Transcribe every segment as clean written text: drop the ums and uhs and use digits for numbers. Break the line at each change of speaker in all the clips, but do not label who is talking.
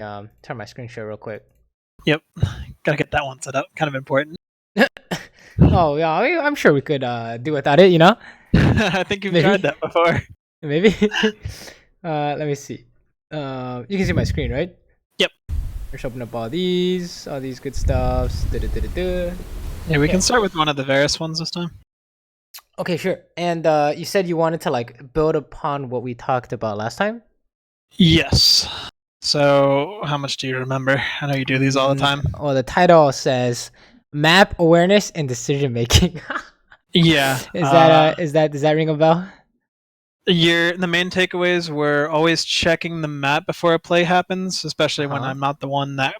Turn my screen share real quick.
Yep, gotta get that one set up. Kind of important.
Oh yeah, I'm sure we could do without it. You know,
I think you've tried
maybe,
that before.
maybe. Let me see. You can see my screen, right?
Yep.
Let's open up all these good stuffs.
Yeah, we
Okay.
can start with one of the Varus ones this time.
Okay, sure. And you said you wanted to like build upon what we talked about last time.
Yes. So, how much do you remember? I know you do these all the time.
Well, the title says map awareness and decision making.
Yeah.
Does that ring a bell?
The main takeaways were always checking the map before a play happens, especially when I'm not the one that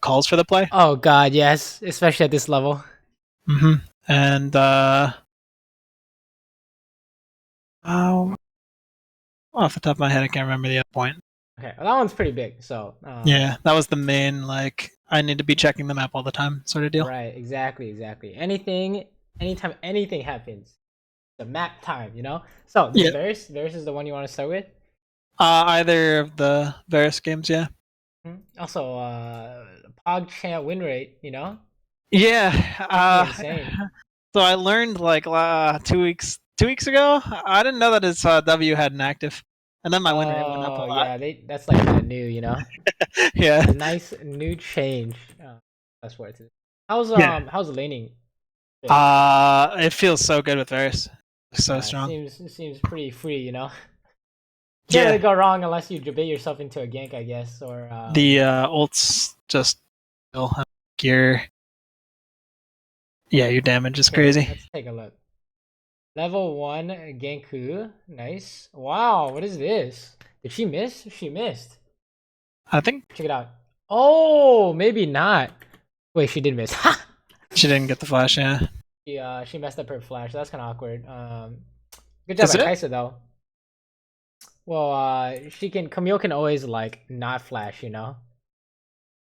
calls for the play.
Oh God, yes, especially at this level.
And oh, off the top of my head, I can't remember the other point.
Okay, well, that one's pretty big. So
yeah, that was the main I need to be checking the map all the time sort of deal.
Right, exactly. Anytime anything happens, the map time, you know. So this Varus is the one you want to start with.
Either of the Varus games, yeah.
Also, PogChamp win rate, you know.
Yeah.
Insane.
So I learned 2 weeks ago. I didn't know that his W had an active, and then my win rate went up a lot.
Yeah, that's like kind of new, you know.
Yeah.
A nice new change. That's what it is. How's the laning?
It feels so good with Varus. So strong.
It seems pretty free, you know. Can't really go wrong unless you debate yourself into a gank, I guess, or
the ults just your your damage is crazy.
Let's take a look. Level 1 Genku, nice. Wow, what is this? Did she miss? She missed.
I think.
Check it out. Oh, maybe not. Wait, she did miss.
She didn't get the flash, yeah.
She messed up her flash. That's kind of awkward. Good job by Kai'Sa though. Well, Camille can always like not flash, you know.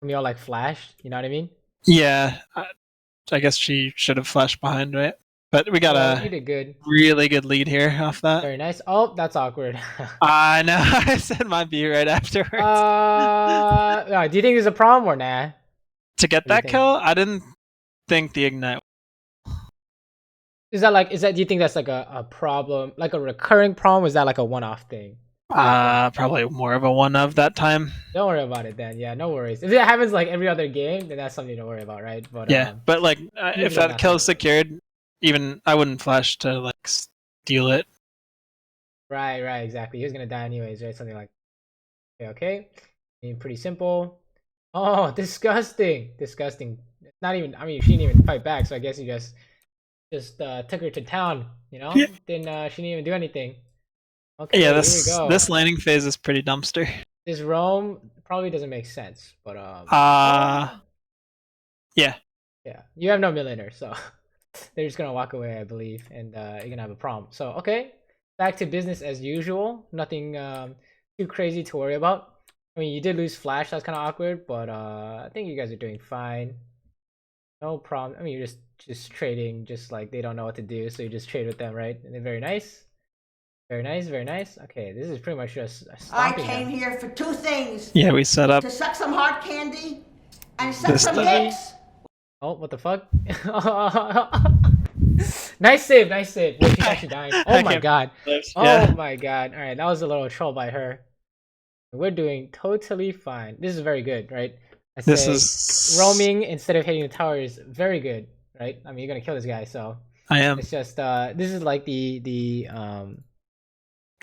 Camille like flashed, you know what I mean?
Yeah, I guess she should have flashed behind, right? But we got
you did good.
Really good lead here off that.
Very nice. Oh, that's awkward.
I know. I said my B right afterwards.
Do you think there's a problem or nah?
To get that kill, I didn't think the ignite.
Do you think that's like a problem, like a recurring problem? Or is that like a one-off thing?
Probably more of a one-off that time.
Don't worry about it then. Yeah, no worries. If it happens like every other game, then that's something to worry about, right? But
yeah, but like if that kill is secured, even I wouldn't flash to like steal it.
Right, exactly. He was gonna die anyways, right? Something like okay. I mean, pretty simple. Oh, disgusting. Not even. I mean, she didn't even fight back, so I guess you just took her to town. You know, then she didn't even do anything. Okay,
yeah, this laning phase is pretty dumpster.
This roam probably doesn't make sense, but
yeah,
you have no millionaire, so they're just gonna walk away, I believe, and you're gonna have a problem. So okay, back to business as usual. Nothing too crazy to worry about. I mean, you did lose flash, that's kind of awkward, but I think you guys are doing fine. No problem. I mean, you're just trading, just like they don't know what to do, so you just trade with them, right? And they're very nice. Very nice. Okay, this is pretty much just
I came here for two things.
Yeah, we set up
to suck some hard candy and suck some dicks.
Oh, what the fuck? Nice save. Wait, she's actually dying. Oh my god. Oh my god. All right, that was a little troll by her. We're doing totally fine. This is very good, right?
This is
roaming instead of hitting the tower is very good, right? I mean, you're gonna kill this guy, so
I am.
It's just this is like the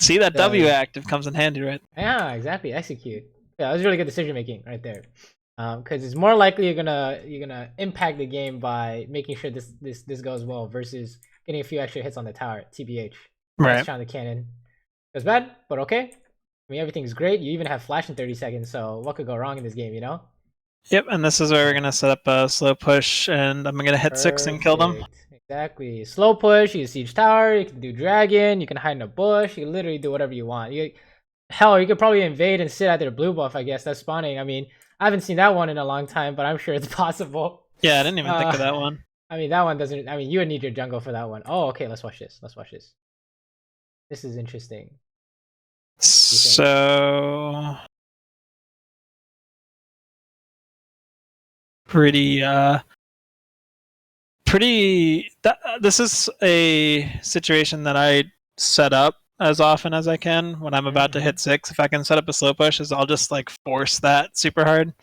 See that W active comes in handy, right?
Yeah, exactly. Execute. Yeah, that was really good decision making right there. Because it's more likely you're gonna impact the game by making sure this goes well versus getting a few extra hits on the tower. TBH.
Right.
Trying the cannon. It was bad, but okay. I mean, everything's great. You even have flash in 30 seconds, so what could go wrong in this game, you know?
Yep, and this is where we're gonna set up a slow push, and I'm gonna hit 6 and kill them.
Exactly. Slow push. You can siege tower. You can do dragon. You can hide in a bush. You can literally do whatever you want. Hell, you could probably invade and sit at their blue buff. I guess that's spawning. I mean, I haven't seen that one in a long time, but I'm sure it's possible.
Yeah, I didn't even think of that one.
I mean, that one doesn't. I mean, you would need your jungle for that one. Oh, okay. Let's watch this. This is interesting.
So pretty this is a situation that I set up as often as I can when I'm about to hit 6. If I can set up a slow push, I'll just like force that super hard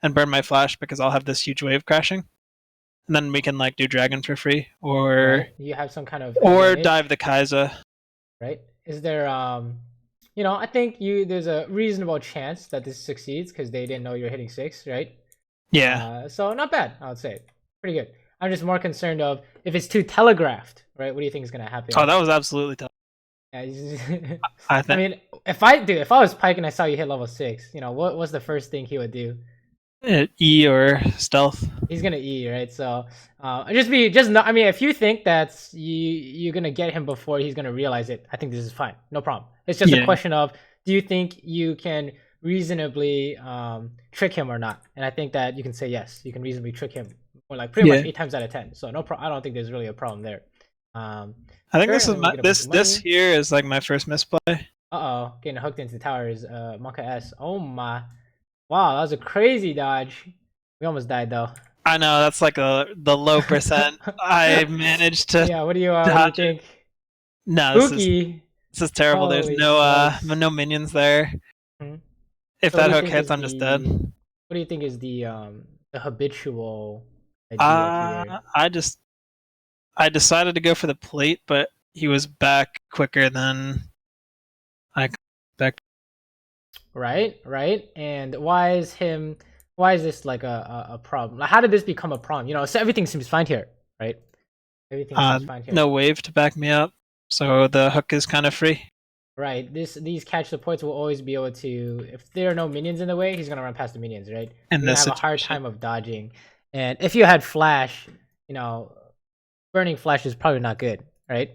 and burn my flash because I'll have this huge wave crashing. And then we can like do dragon for free or
you have some kind of
or
advantage,
dive the Kai'Sa.
right? Is there you know, I think there's a reasonable chance that this succeeds because they didn't know you're hitting 6, right?
Yeah.
So not bad, I would say. Pretty good. I'm just more concerned of if it's too telegraphed, right? What do you think is gonna happen?
Oh, that was absolutely tough.
Yeah,
I
mean, if I was Pyke and I saw you hit level 6, you know, what's the first thing he would do?
E or stealth.
He's gonna E, right? So I mean, if you think that's you're gonna get him before he's gonna realize it, I think this is fine. No problem. It's just a question of, do you think you can reasonably trick him or not? And I think that you can say yes, you can reasonably trick him, or like pretty much 8 times out of 10. So I don't think there's really a problem there.
I think this here is like my first misplay.
Getting hooked into the towers. Monka S. Oh my. Wow, that was a crazy dodge. We almost died though.
I know, that's like the low percent. I managed to.
Yeah, what do you think?
No, this is terrible.
Holy
There's no minions there. If that hook hits, I'm just dead.
What do you think is the habitual idea here?
I decided to go for the plate, but he was back quicker than I expected.
Right. And why is this like a problem? Like, how did this become a problem? You know, so everything seems fine here, right? Everything seems fine here.
No wave to back me up, so the hook is kind of free.
Right. These catch supports will always be able to, if there are no minions in the way, he's gonna run past the minions, right?
And
you're gonna have a hard time of dodging. And if you had flash, you know, burning flash is probably not good, right?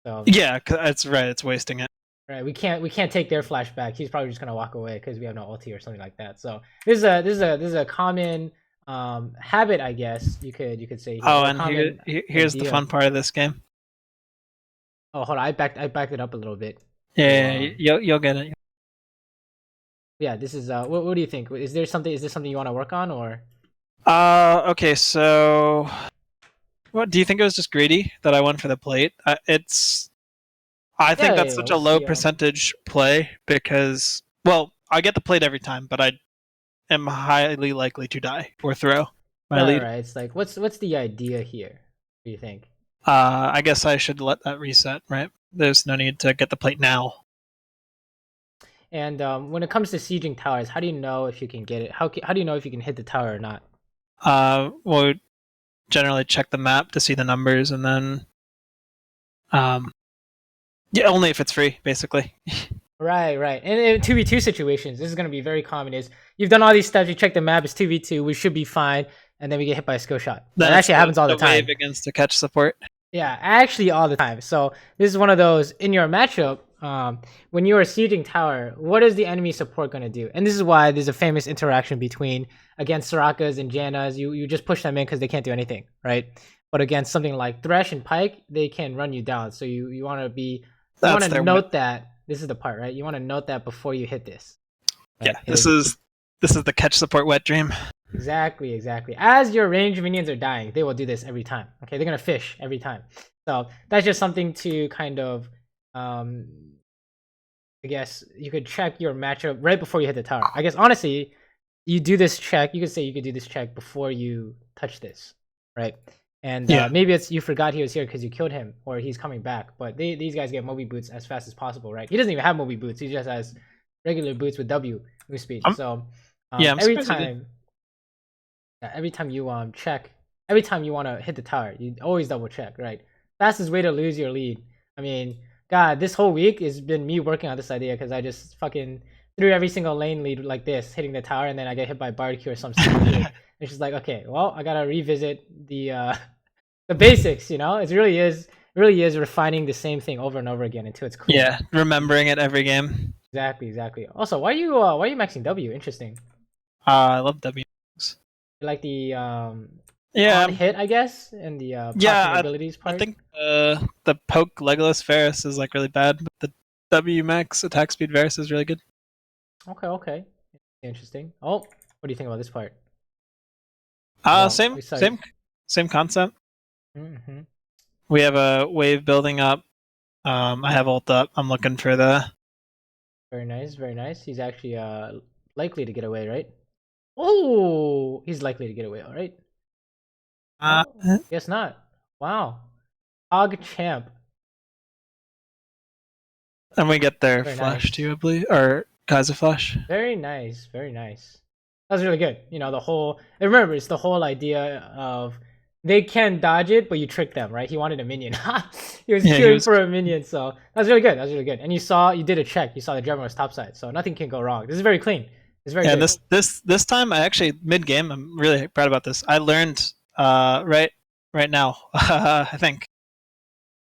So
yeah, that's right. It's wasting it.
Right, we can't take their flash back. He's probably just gonna walk away because we have no ulti or something like that. So this is a common habit, I guess you could say.
Oh, and here's the fun part of this game.
Oh, hold on, I backed it up a little bit.
Yeah, you'll get it.
Yeah, this is what do you think? Is this something you want to work on, or?
Okay, so what do you think? It was just greedy that I went for the plate. I think that's such a low percentage play because, well, I get the plate every time, but I am highly likely to die or throw my lead.
Right. It's like, what's the idea here? What do you think?
I guess I should let that reset, right? There's no need to get the plate now.
And when it comes to sieging towers, how do you know if you can get it? How do you know if you can hit the tower or not?
Well, generally check the map to see the numbers, and then yeah, only if it's free, basically.
Right. And in 2v2 situations, this is going to be very common. Is you've done all these steps, you check the map, it's 2v2, we should be fine, and then we get hit by a skill shot. That actually happens all the time.
Wave against the catch support.
Yeah, actually all the time. So this is one of those, in your matchup, when you are sieging tower, what is the enemy support going to do? And this is why there's a famous interaction between, against Sorakas and Jannas, you just push them in because they can't do anything, right? But against something like Thresh and Pyke, they can run you down. So you want to be... You want to note that. This is the part, right? You want to note that before you hit this.
Right? Yeah, this is the catch support wet dream.
Exactly. As your range minions are dying, they will do this every time. Okay, they're gonna fish every time. So that's just something to kind of, I guess you could check your matchup right before you hit the tower. I guess honestly, you do this check. You could say you could do this check before you touch this, right? And maybe it's you forgot he was here because you killed him, or he's coming back. But these guys get Moby boots as fast as possible, right? He doesn't even have Moby boots. He just has regular boots with W move speed. So every time you check, every time you want to hit the tower, you always double check, right? Fastest way to lose your lead. I mean, God, this whole week has been me working on this idea because I just fucking threw every single lane lead like this, hitting the tower, and then I get hit by barbecue or some stupid. It's just like, okay, well, I gotta revisit the basics, you know. It really is refining the same thing over and over again until it's clear.
Yeah, remembering it every game.
Exactly. Also, why are you maxing W? Interesting.
I love W.
You like the hit, I guess, and the abilities part.
I think the poke Legolas Varus is like really bad, but the W max attack speed Varus is really good.
Okay. Interesting. Oh, what do you think about this part? Well,
Same
we saw
same concept.
Mm-hmm.
We have a wave building up. I have ult up. I'm looking for the.
Very nice, very nice. He's actually likely to get away, right? Oh, he's likely to get away, all right?
Uh,
Oh, guess not. Wow. Hog champ.
and we get their
Very
flash
nice.
too, I believe, or Kaiser flash.
Very nice, very nice. That was really good. You know, the whole and remember it's the whole idea of they can dodge it, but you trick them, right? He wanted a minion. He was
Yeah, he
queuing
was-
for a minion, so that was really good. That was really good. And you did a check. You saw the German was topside, so nothing can go wrong. This is very clean. It's very
Yeah,
good.
this time I actually mid game. I'm really proud about this. I learned right now. I think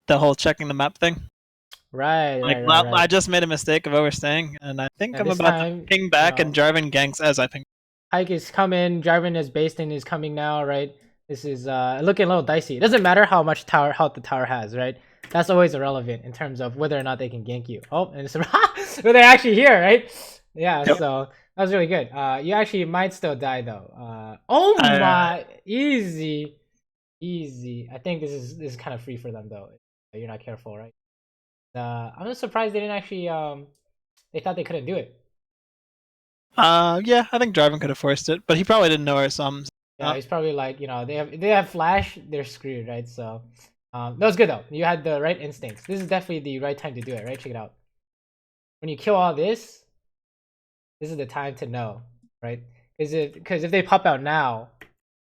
the whole checking the map thing.
Right,
Like
right.
I just made a mistake of overstaying, and I think
And
I'm
this
about
time,
to ping back
you know,
and Jarvan ganks as I ping.
Hike is coming. Jarvan is based in is coming now, right? This is looking a little dicey. It doesn't matter how much health the tower has, right? That's always irrelevant in terms of whether or not they can gank you. Oh, and it's but they're actually here, right? Yeah,
Yep.
so that was really good. You actually might still die though. Oh my, easy. I think this is kind of free for them though. You're not careful, right? I'm just surprised they didn't actually they thought they couldn't do it.
Yeah, I think Jarvan could have forced it, but he probably didn't know our sums.
Yeah, he's probably like, you know, they have flash, they're screwed, right? So that was good though. You had the right instincts. This is definitely the right time to do it, right? Check it out. When you kill all this is the time to know, right? Because if they pop out now,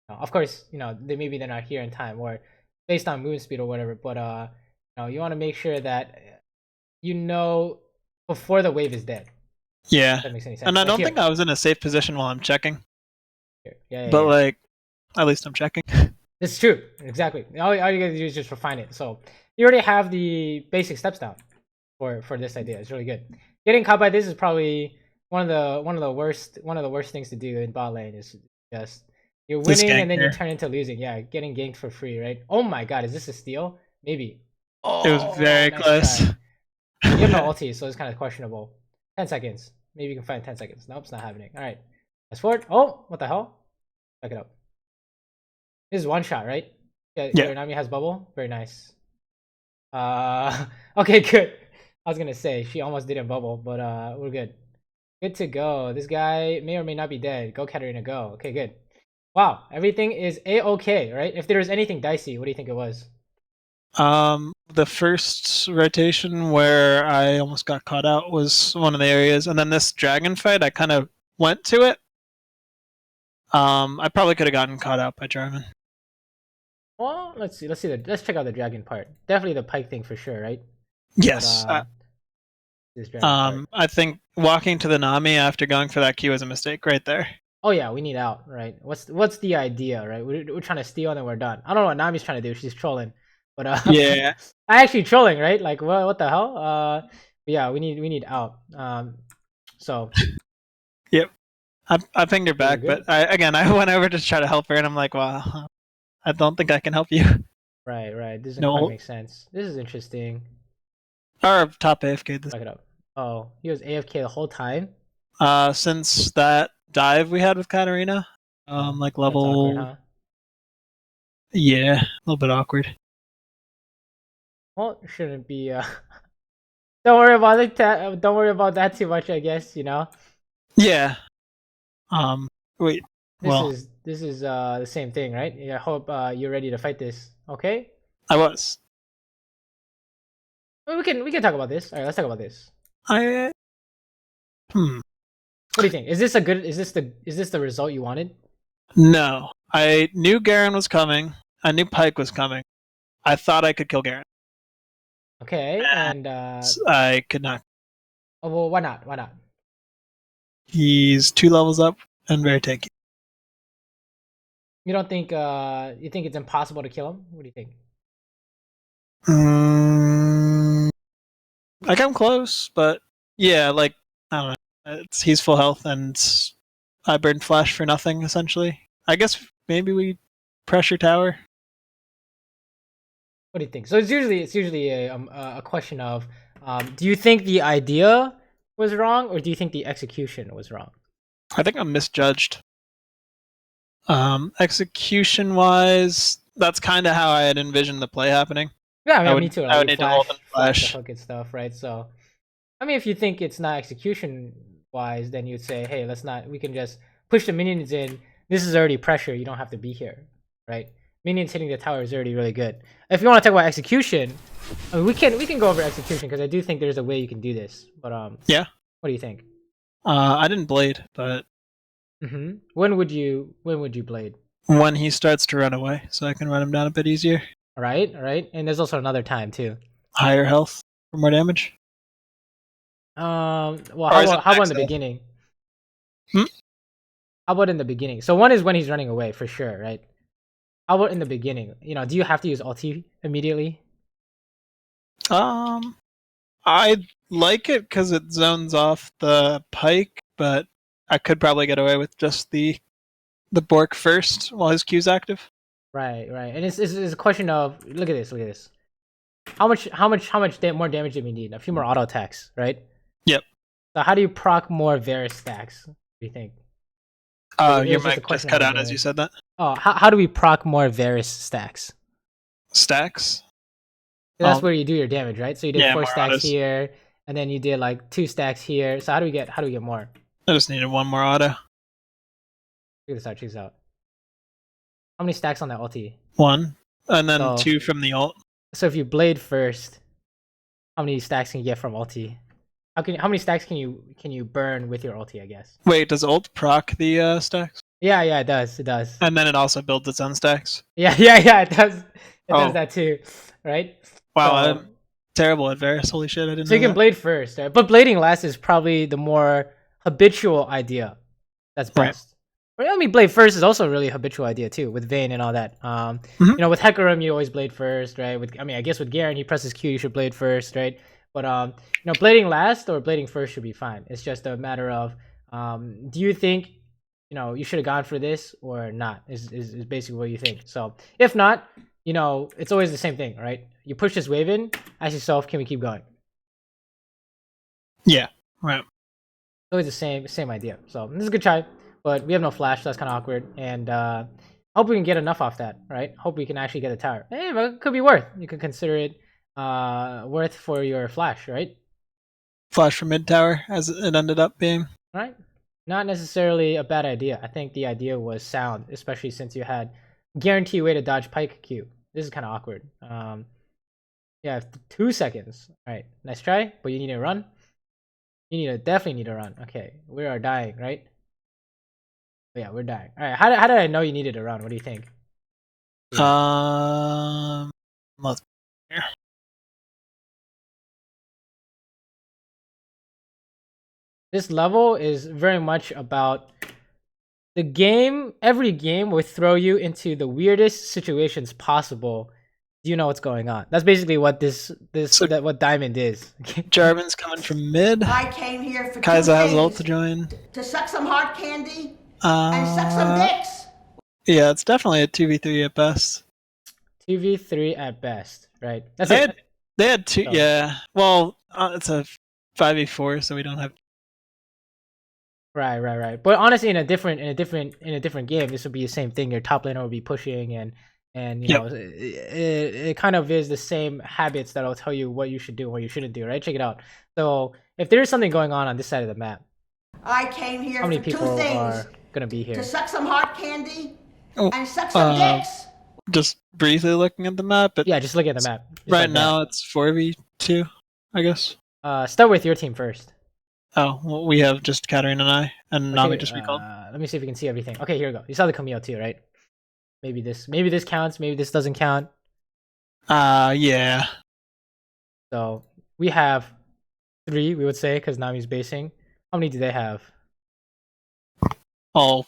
of course, you know, they're not here in time or based on movement speed or whatever, but you know, you want to make sure that you know before the wave is dead.
Yeah,
If that makes any sense.
and I
Like
don't
here.
think I was in a safe position while I'm checking.
Yeah,
But like, at least I'm checking.
it's true. Exactly. All you gotta do is just refine it. So you already have the basic steps down for this idea. It's really good. Getting caught by this is probably one of the worst things to do in bot lane is just you're
This
winning
gank
and then you
here.
turn into losing. Yeah, getting ganked for free, right? Oh my god, is this a steal? Maybe. Oh,
It was very
nice
close.
try. You have no ulti, so it's kind of questionable. 10 seconds. Maybe you can find 10 seconds. Nope, it's not happening. All right. Fast forward. Oh, what the hell? Back it up. This is one shot, right? Yeah.
Yeah.
Nami has bubble. Very nice. Okay, good. I was gonna say she almost didn't bubble, but we're good. Good to go. This guy may or may not be dead. Go, Katarina, go. Okay, good. Wow, everything is a-okay, right? If there was anything dicey, what do you think it was?
The first rotation where I almost got caught out was one of the areas, and then this dragon fight, I kind of went to it. I probably could have gotten caught out by Jarvan.
Well, let's see. Let's check out the dragon part. Definitely the pike thing for sure, right?
Yes.
But, this dragon part.
I think walking to the Nami after going for that Q was a mistake right there.
Oh yeah, we need out, right? What's the idea, right? We're trying to steal and then we're done. I don't know what Nami's trying to do. She's trolling, but
Yeah.
I actually trolling, right? Like what the hell? Yeah, we need out. So
Yep. I pinged her back,
good?
but I went over to try to help her, and I'm like, well, I don't think I can help you.
Right. This doesn't
No.
quite make sense. This is interesting.
Or top AFK this.
Back it up. Oh, he was AFK the whole time.
Since that dive we had with Katarina, like
That's
level,
awkward, huh?
yeah, a little bit awkward.
Well, it shouldn't be. Don't worry about it. Don't worry about that too much. I guess you know.
Yeah. Wait.
This is the same thing, right? Yeah, I hope you're ready to fight this. Okay.
I was.
Well, we can talk about this. All right, let's talk about this.
I.
What do you think? Is this the result you wanted?
No. I knew Garen was coming. I knew Pike was coming. I thought I could kill Garen.
Okay, and
I could not.
oh, well, why not? Why not?
He's 2 levels up and very tanky.
You don't think you think it's impossible to kill him? What do you think?
I come close, but yeah, like I don't know. He's full health, and I burned flash for nothing. Essentially, I guess maybe we pressure tower.
What do you think? So it's usually a question of do you think the idea was wrong or do you think the execution was wrong?
I think I'm misjudged. Execution wise, that's kind of how I had envisioned the play happening.
Yeah, I mean,
would-
me too.
I would
we
need to ult and
flash the
flash.
hook and stuff, right? So, I mean, if you think it's not execution wise, then you'd say, hey, let's not. We can just push the minions in. This is already pressure. You don't have to be here, right? Minions hitting the tower is already really good. If you want to talk about execution, I mean, we can go over execution because I do think there's a way you can do this. But
Yeah.
what do you think?
I didn't blade, but
When would you blade?
when he starts to run away, so I can run him down a bit easier.
All right, and there's also another time too.
Higher health for more damage.
Well,
Or
how
is it
about in
max
the
health?
beginning?
Hmm?
How about in the beginning? So one is when he's running away for sure, right? How about in the beginning? You know, do you have to use ulti immediately?
I like it because it zones off the pike, but I could probably get away with just the Bork first while his Q's active.
Right. And it's a question of look at this. How much more damage do we need? A few more auto attacks, right?
Yep.
So how do you proc more Varus stacks? What do you think?
Your
It's just a
mic just
question
cut
of
out as
the-
you said that.
Oh, how do we proc more Varus stacks?
Stacks.
That's where you do your damage, right? So you did
yeah,
4
more
stacks
autos.
here, and then you did like 2 stacks here. So how do we get more?
I just needed one more auto.
Check this out. How many stacks on that ulti?
One. And then
So-
2 from the ult.
So if you blade first, how many stacks can you get from ulti? How many stacks can you burn with your ulti? I guess.
Wait, does ult proc the stacks?
Yeah, it does.
And then it also builds its own stacks?
Yeah, it does. It does
Oh.
that too, right?
Wow,
So-
I'm terrible at Varus. Holy shit, I didn't
So you
know
can
that.
blade first, right? But blading last is probably the more habitual idea. That's
Right.
best. Well, I mean, blade first is also a really habitual idea too, with Vayne and all that. You know, with Hecarim, you always blade first, right? I guess with Garen, he presses Q, you should blade first, right? But you know, blading last or blading first should be fine. It's just a matter of, do you think, you know, you should have gone for this or not? Is basically what you think. So if not, you know, it's always the same thing, right? You push this wave in, ask yourself, can we keep going?
Yeah, right.
It's always the same idea. So this is a good try, but we have no flash, so that's kind of awkward. And hope we can get enough off that, right? Hope we can actually get a tower. Hey, but it could be worth. You could consider it worth for your flash, right?
Flash from mid tower, as it ended up being.
Right? Not necessarily a bad idea. I think the idea was sound, especially since you had guarantee way to dodge pike Q. This is kind of awkward. Yeah, 2 seconds. All right, nice try, but you need to run. You definitely need to run. Okay, we are dying, right? Yeah, we're dying. All right, how did I know you needed to run? What do you think?
Let's here.
This level is very much about the game. Every game will throw you into the weirdest situations possible. Do you know what's going on? That's basically what what Diamond is.
Jarvan's coming from mid.
I came here for
Kaiser
2
has ult to
things.
join.
To suck some hard candy and suck some dicks.
Yeah, it's definitely a 2v3 at best.
2v3 at best, right? That's
They
it.
had 2,
Oh.
yeah. Well, it's a 5v4, so we don't have.
Right. But honestly, in a different game, this would be the same thing. Your top laner will be pushing, and you know, it kind of is the same habits that'll tell you what you should do and what you shouldn't do. Right? Check it out. So if there is something going on this side of the map,
I came here
how many
for 2
people
things.
are gonna be here?
To suck some hard candy
Oh,
and suck some dicks.
Just briefly looking at the map.
Yeah, just look at the map. Just
Right
like that.
now, it's 4v2, I guess.
Start with your team first.
Oh, well, we have just Katarina and I, and Nami just recalled.
Let me see if we can see everything. Okay, here we go. You saw the Kog'Maw too, right? Maybe this counts. Maybe this doesn't count.
Yeah.
So we have 3, we would say, because Nami's basing. How many do they have?
Well,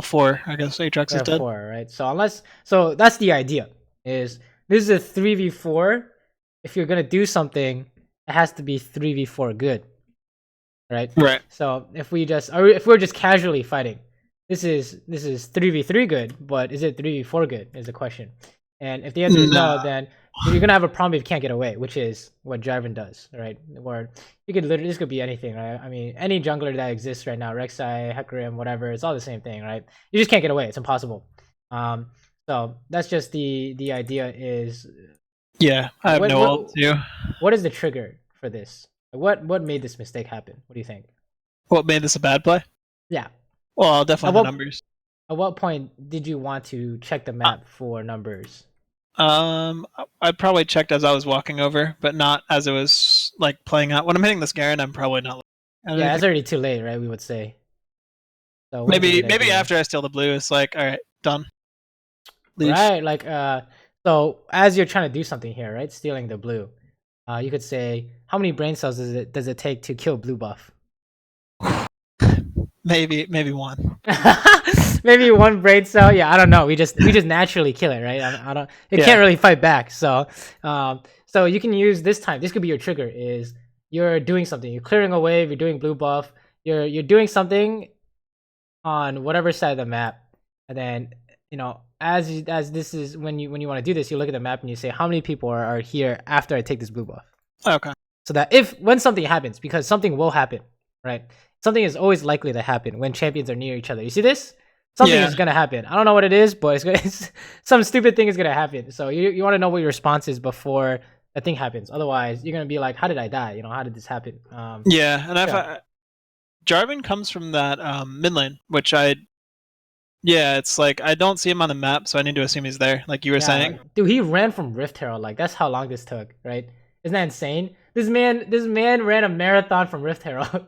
4. I guess Aatrox
They
is
have
dead.
4, right? So that's the idea. Is this is a 3v4? If you're gonna do something, it has to be 3v4 good, right?
Right.
So if we're just casually fighting, this is 3v3 good, but is it 3v4 good? Is the question. And if the answer is no, then You're gonna have a problem if you can't get away, which is what Jarvan does, right? Or you could literally, this could be anything, right? I mean, any jungler that exists right now, Rek'Sai, Hecarim, whatever, it's all the same thing, right? You just can't get away. It's impossible. So that's just the idea is.
Yeah, I have no ult too.
What is the trigger for this? What made this mistake happen? What do you think?
What made this a bad play?
Yeah.
Well, definitely the numbers.
At what point did you want to check the map for numbers?
I probably checked as I was walking over, but not as it was like playing out. When I'm hitting this Garen, I'm probably not.
Yeah, it's already too late, right? We would say.
So maybe after I steal the blue, it's like, all right, done.
Leave. Right, like so as you're trying to do something here, right? Stealing the blue, you could say, how many brain cells does it take to kill blue buff?
Maybe one.
Maybe one brain cell. Yeah, I don't know. We just naturally kill it, right? I don't. It can't really fight back. So, so you can use this time. This could be your trigger. Is you're doing something. You're clearing a wave. You're doing blue buff. You're doing something on whatever side of the map, and then as this is when you want to do this, you look at the map and you say how many people are here after I take this blue buff.
Okay.
So that when something happens, because something will happen, right? Something is always likely to happen when champions are near each other. You see this? Something is gonna happen. I don't know what it is, but it's some stupid thing is gonna happen. So you want to know what your response is before that thing happens. Otherwise, you're gonna be like, "How did I die? How did this happen?"
Yeah, and Jarvan comes from that mid lane, which it's like I don't see him on the map, so I need to assume he's there, like you were saying.
Dude, he ran from Rift Herald. Like that's how long this took, right? Isn't that insane? This man ran a marathon from Rift Herald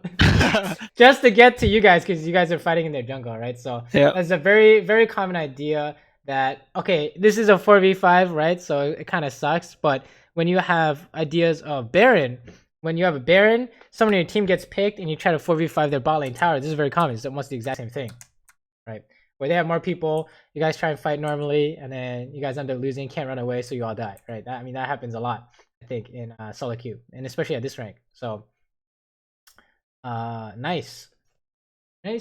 just to get to you guys because you guys are fighting in their jungle, right? So that's a very, very common idea that, okay, this is a 4v5, right? So it kind of sucks. But when you have ideas of Baron, when you have a Baron, someone in your team gets picked and you try to 4v5 their bot lane tower, this is very common. It's almost the exact same thing, right? Where they have more people, you guys try and fight normally, and then you guys end up losing, can't run away, so you all die, right? That happens a lot. I think in solo queue, and especially at this rank. So nice. I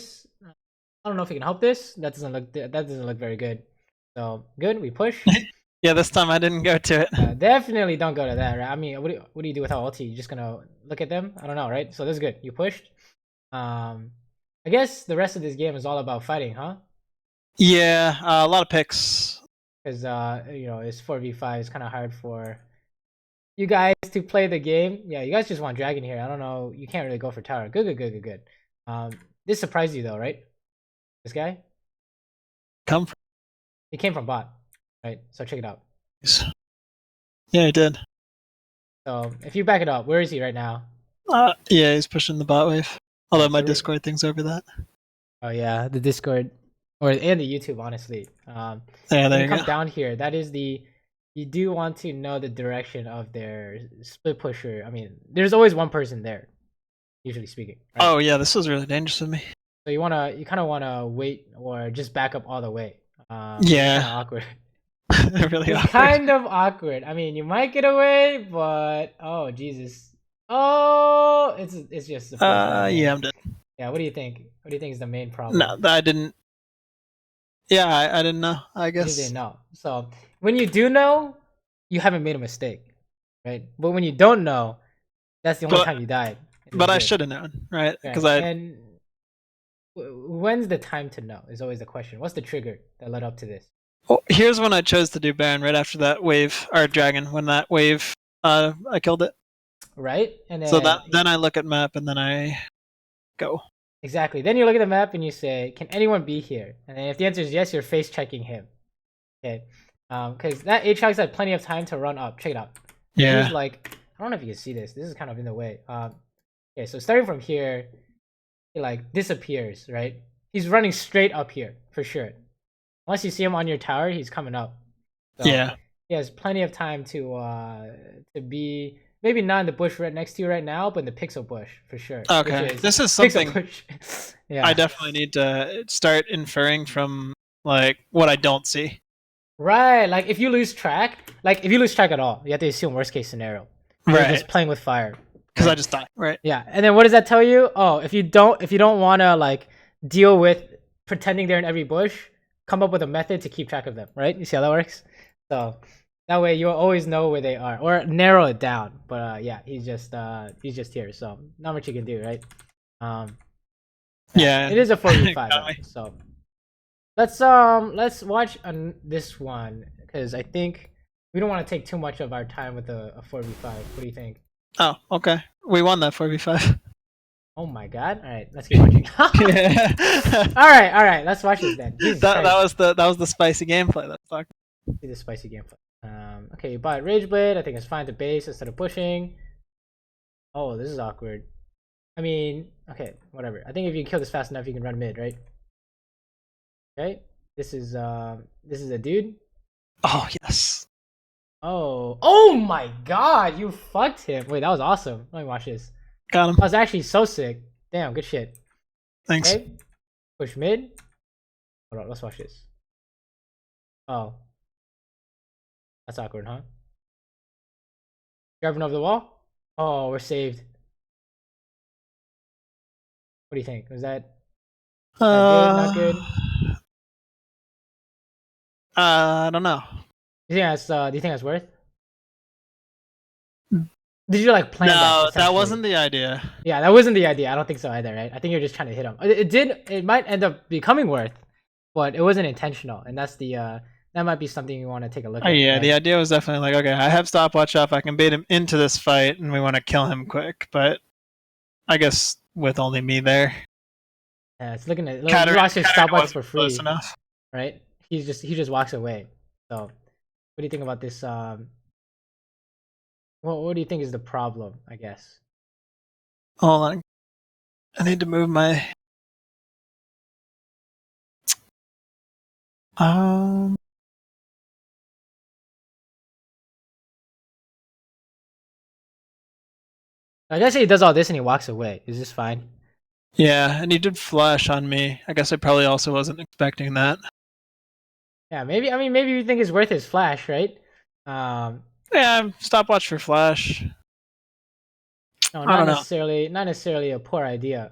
don't know if we can help this. That doesn't look very good. So good, we push.
Yeah, this time I didn't go to it.
Definitely don't go to that, right? I mean, what do you do without ulti? You're just gonna look at them? I don't know, right? So this is good. You pushed. I guess the rest of this game is all about fighting, huh?
Yeah, a lot of picks.
Because it's 4v5. It's kind of hard for you guys to play the game. Yeah, you guys just want dragon here. I don't know. You can't really go for tower. Good. This surprised you though, right? This guy? He came from bot, right? So check it out.
Yeah, he did.
So if you back it up, where is he right now?
Yeah, he's pushing the bot wave. Although my Discord thing's over that.
Oh yeah, the Discord and the YouTube, honestly.
Yeah, there you
come down here. That is you do want to know the direction of their split pusher. I mean, there's always one person there, usually speaking. Right?
Oh yeah, this was really dangerous with me.
So you kind of wanna wait or just back up all the way.
Yeah.
Kind of awkward.
Really
awkward. Kind of awkward. I mean, you might get away, but oh Jesus. Oh, it's just.
Yeah, I'm dead.
Yeah, what do you think? What do you think is the main problem?
No, I didn't. Yeah, I didn't know. I guess
you didn't know. So when you do know, you haven't made a mistake, right? But when you don't know, that's the only time you died.
But I should have known, right? Because
And when's the time to know is always the question. What's the trigger that led up to this?
Well, here's when I chose to do Baron right after that wave or dragon. When that wave, I killed it.
Right, and then,
so then I look at map and then I go.
Exactly. Then you look at the map and you say, "Can anyone be here?" And then if the answer is yes, you're face checking him. Okay, because that Aatrox had plenty of time to run up. Check it out.
Yeah.
He's like, I don't know if you can see this. This is kind of in the way. Okay, so starting from here, he like disappears. Right. He's running straight up here for sure. Once you see him on your tower, he's coming up. So
yeah.
He has plenty of time to be. Maybe not in the bush right next to you right now, but in the pixel bush for sure.
Okay, this is something yeah. I definitely need to start inferring from like what I don't see.
Right, like if you lose track at all, you have to assume worst case scenario.
Right,
you're just playing with fire.
Because I just die. Right.
Yeah, and then what does that tell you? Oh, if you don't want to like deal with pretending they're in every bush, come up with a method to keep track of them. Right? You see how that works? So That way you'll always know where they are, or narrow it down. But yeah, he's just here, so not much you can do, right?
Yeah,
it is a 4v5
got me.
so let's watch this one because I think we don't want to take too much of our time with a 4v5. What do you think?
Oh, okay. We won that 4v5.
Oh my god! All right, let's keep watching.
Yeah.
all right, let's watch this then.
That was the spicy gameplay. That's talking.
See the spicy gameplay. Okay, you bought Rage Blade. I think it's fine to base instead of pushing. Oh, this is awkward. I mean, okay, whatever. I think if you kill this fast enough, you can run mid, right? Okay, this is a dude.
Oh yes.
Oh my god, you fucked him. Wait, that was awesome. Let me watch this.
Got him.
That was actually so sick. Damn, good shit.
Thanks.
Okay, push mid. Hold on, let's watch this. Oh, that's awkward, huh? Driving over the wall. Oh, we're saved. What do you think? Was that good? Not good?
I don't know.
Do you think that's worth? Did you like plan that?
No, that
essentially?
wasn't the idea.
Yeah, that wasn't the idea. I don't think so either, right? I think you're just trying to hit him. It might end up becoming worth, but it wasn't intentional, and that's the that might be something you want to take a look at.
Yeah,
right?
the idea was definitely like, okay, I have stopwatch up, I can bait him into this fight, and we want to kill him quick. But I guess with only me there,
Yeah, it's looking at
Katarina
watch his stopwatch for free,
close enough.
right? He just walks away. So, what do you think about this? What do you think is the problem? I guess.
Hold on, I need to move my. I guess he does all this and he walks away. Is this fine? Yeah, and he did flash on me. I guess I probably also wasn't expecting that.
Yeah, maybe. I mean, maybe you think it's worth his flash, right?
Yeah, stopwatch for flash.
No, not necessarily a poor idea.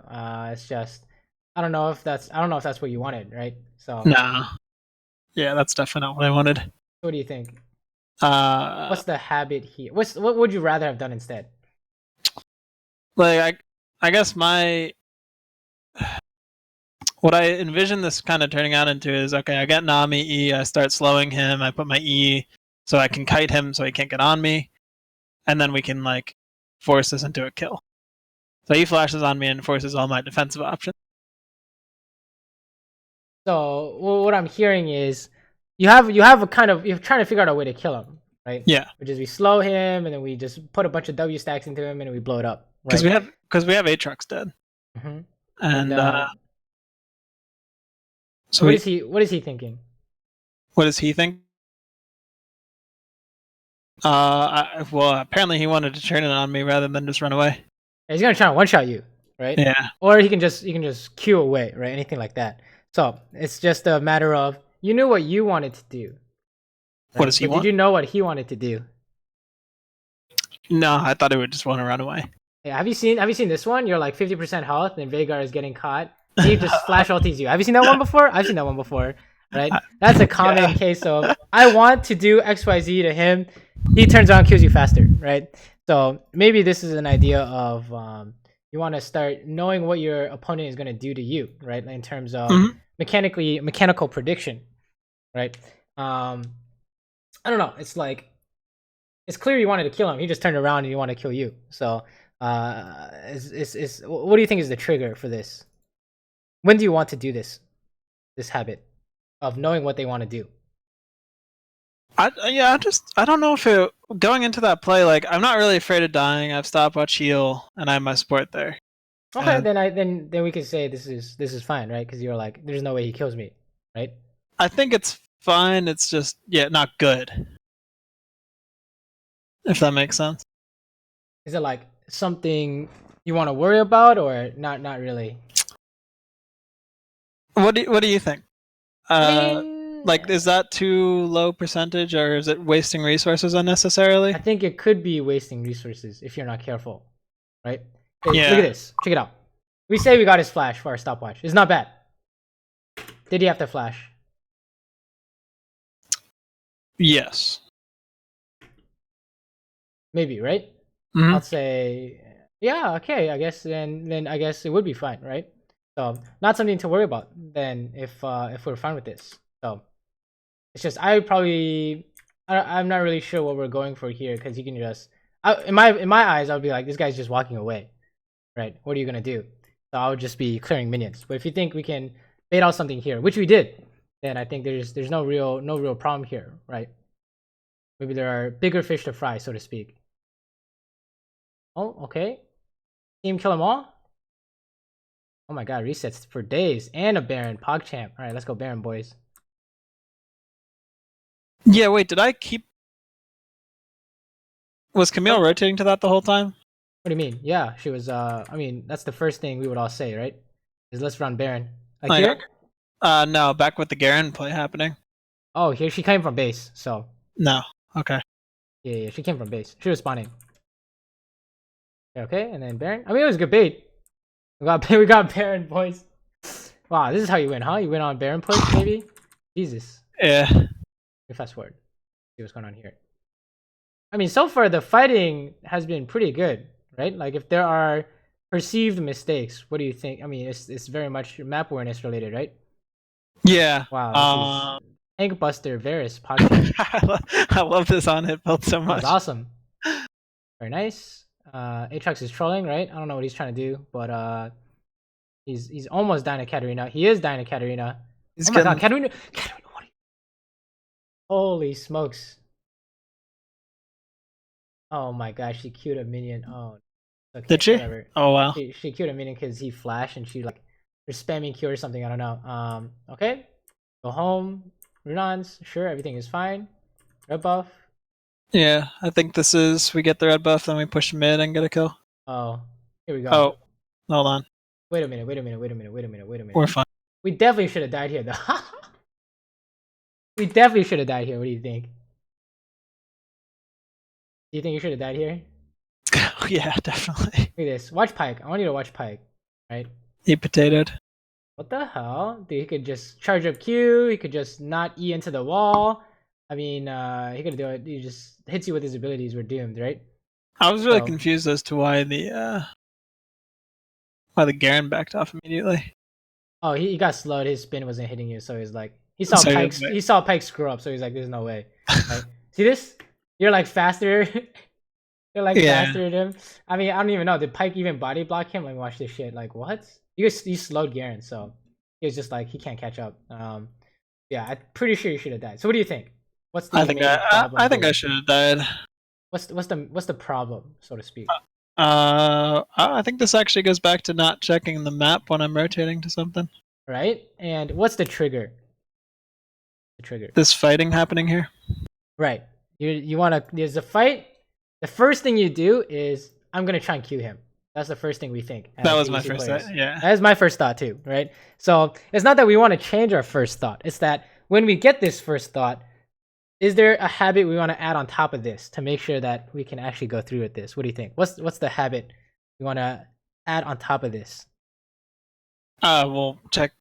It's just I don't know if that's what you wanted, right? So
No. Yeah, that's definitely not what I wanted.
what do you think? What's the habit here? What would you rather have done instead?
Like I guess what I envision this kind of turning out into is, okay, I get Nami E, I start slowing him, I put my E so I can kite him so he can't get on me, and then we can like force this into a kill. So he flashes on me and forces all my defensive options.
So what I'm hearing is you have a kind of you're trying to figure out a way to kill him, right?
Yeah.
Which is we slow him and then we just put a bunch of W stacks into him and then we blow it up.
Because we have Aatrox dead.
Mm-hmm.
And
so what is he thinking?
What does he think? Well, apparently he wanted to turn it on me rather than just run away.
He's gonna try to one shot you, right?
Yeah.
Or he can just Q away, right? Anything like that. So it's just a matter of you knew what you wanted to do. Right?
What does he want?
Did you know what he wanted to do?
No, I thought he would just want to run away.
Yeah, have you seen this one? You're like 50% health, and Veigar is getting caught. He just flash ulties you. Have you seen that one before? I've seen that one before, right? That's a common case of I want to do XYZ to him. He turns around and kills you faster, right? So maybe this is an idea of you want to start knowing what your opponent is going to do to you, right? In terms of mechanical prediction, right? I don't know. It's like it's clear you wanted to kill him. He just turned around and he wanted to kill you. So what do you think is the trigger for this? When do you want to do this habit of knowing what they want to do?
I don't know if going into that play, like I'm not really afraid of dying. I have stopwatch heal and I have my support there.
Okay, then we can say this is fine, right? Because you're like, there's no way he kills me, right?
I think it's fine. It's just not good. If that makes sense.
Is it like something you want to worry about, or not really?
What do you think?
I mean,
like, is that too low percentage, or is it wasting resources unnecessarily?
I think it could be wasting resources if you're not careful, right? Hey,
Yeah.
Look at this. Check it out. We say we got his flash for our stopwatch. It's not bad. Did he have to flash?
Yes.
maybe, right?
Mhm.
I'll say, yeah, okay, I guess then I guess it would be fine, right? So not something to worry about then if we're fine with this. So it's just I'm not really sure what we're going for here because you can just in my eyes I would be like, this guy's just walking away, right? What are you gonna do? So I would just be clearing minions. But if you think we can bait out something here, which we did, then I think there's no real problem here, right? Maybe there are bigger fish to fry, so to speak. Oh, okay. Team kill them all. Oh my god, resets for days and a Baron PogChamp. All right, let's go Baron, boys.
Yeah, wait, did I keep... Was Camille
Oh.
rotating to that the whole time?
What do you mean? Yeah, she was. I mean, that's the first thing we would all say, right? Is let's run Baron. Like here?
No, back with the Garen play happening.
Oh, here she came from base. So
No, okay.
yeah, she came from base. She was spawning. Okay, and then Baron. I mean, it was a good bait. We got Baron, boys. Wow, this is how you win, huh? You win on Baron push, maybe? Jesus.
Yeah.
Fast forward. See what's going on here. I mean, so far the fighting has been pretty good, right? Like if there are perceived mistakes, what do you think? I mean, it's very much map awareness related, right?
Yeah.
Wow. This is Tank Buster Varus podcast.
I love this on hit build so much.
That's awesome. Very nice. Aatrox is trolling, right? I don't know what he's trying to do, but he's almost dying to Katarina. He is dying to Katarina. Oh my god, Katarina! What are you... Holy smokes! Oh my gosh, she queued a minion. Oh, okay,
did she?
Whatever.
Oh wow.
She queued a minion because he flashed and she like they're spamming Q or something. I don't know. Okay, go home. Runons, sure, everything is fine. Red buff.
Yeah, I think this is we get the red buff, then we push mid and get a kill.
Oh, here we go.
Oh, hold on.
Wait a minute.
We're fine.
We definitely should have died here, though. We definitely should have died here. What do you think? Do you think you should have died here?
Yeah, definitely.
Look at this. Watch Pyke. I want you to watch Pyke. Right?
He potatoed.
What the hell? Dude, he could just charge up Q. He could just not E into the wall. I mean, he could do it. He just hits you with his abilities. We're doomed, right?
I was really confused as to why the Garen backed off immediately.
Oh, he got slowed. His spin wasn't hitting you, so he's like, he saw Pyke screw up, so he's like, there's no way. Right? See this? You're like faster. You're like faster than him. I mean, I don't even know. Did Pyke even body block him? Let me watch this shit. Like what? You slowed Garen, so he was just like he can't catch up. Yeah, I'm pretty sure you should have died. So what do you think? What's the
I think I should have died.
What's the problem, so to speak?
I think this actually goes back to not checking the map when I'm rotating to something.
Right? And what's the trigger?
This fighting happening here.
Right. You want to... There's a fight. The first thing you do is, I'm going to try and Q him. That's the first thing we think.
That was my first thought, yeah.
That is my first thought too, right? So it's not that we want to change our first thought. It's that when we get this first thought, is there a habit we want to add on top of this to make sure that we can actually go through with this? What do you think? What's the habit we want to add on top of this?
We'll check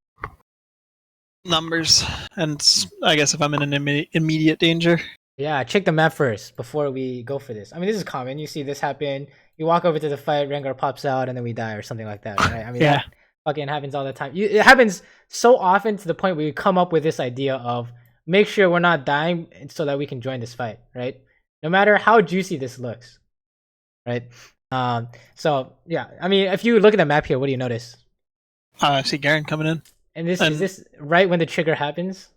numbers, and I guess if I'm in an immediate danger.
Yeah, check the map first before we go for this. I mean, this is common. You see this happen. You walk over to the fight, Rengar pops out, and then we die or something like that, right? I mean, that fucking happens all the time. It happens so often to the point where we come up with this idea of make sure we're not dying so that we can join this fight, right? No matter how juicy this looks, right? So yeah, I mean, if you look at the map here, what do you notice?
I see Garen coming in.
And is this right when the trigger happens?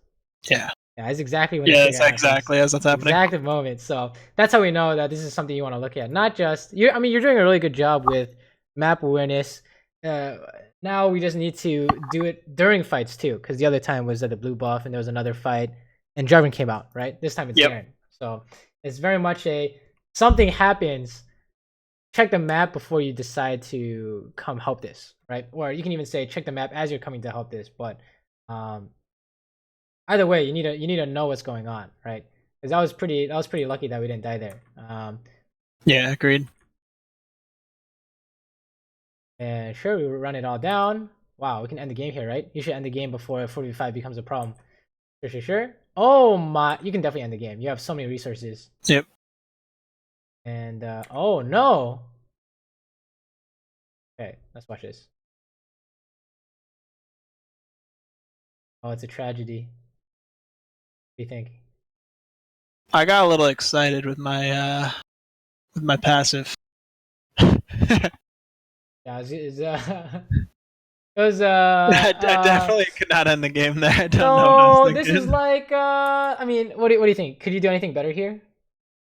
Yeah.
Yeah, it's exactly when.
Yeah, it's exactly as that's happening.
Exact moment. So that's how we know that this is something you want to look at. Not just I mean, you're doing a really good job with map awareness. Now we just need to do it during fights too, because the other time was at the blue buff, and there was another fight, and Jarvan came out. Right, this time it's Garen. So it's very much something happens. Check the map before you decide to come help this, right? Or you can even say check the map as you're coming to help this, but either way, you need to know what's going on, right? Because that was pretty lucky that we didn't die there.
Yeah, agreed.
And sure, we run it all down. Wow, we can end the game here, right? You should end the game before 4v5 becomes a problem. Sure. Oh my, you can definitely end the game. You have so many resources.
Yep.
And oh no. Okay, let's watch this. Oh, it's a tragedy. What do you think?
I got a little excited with my passive.
Yeah, it was
I definitely could not end the game there. I don't know what I
so
was
this
thinking.
is like I mean, what do you think? Could you do anything better here?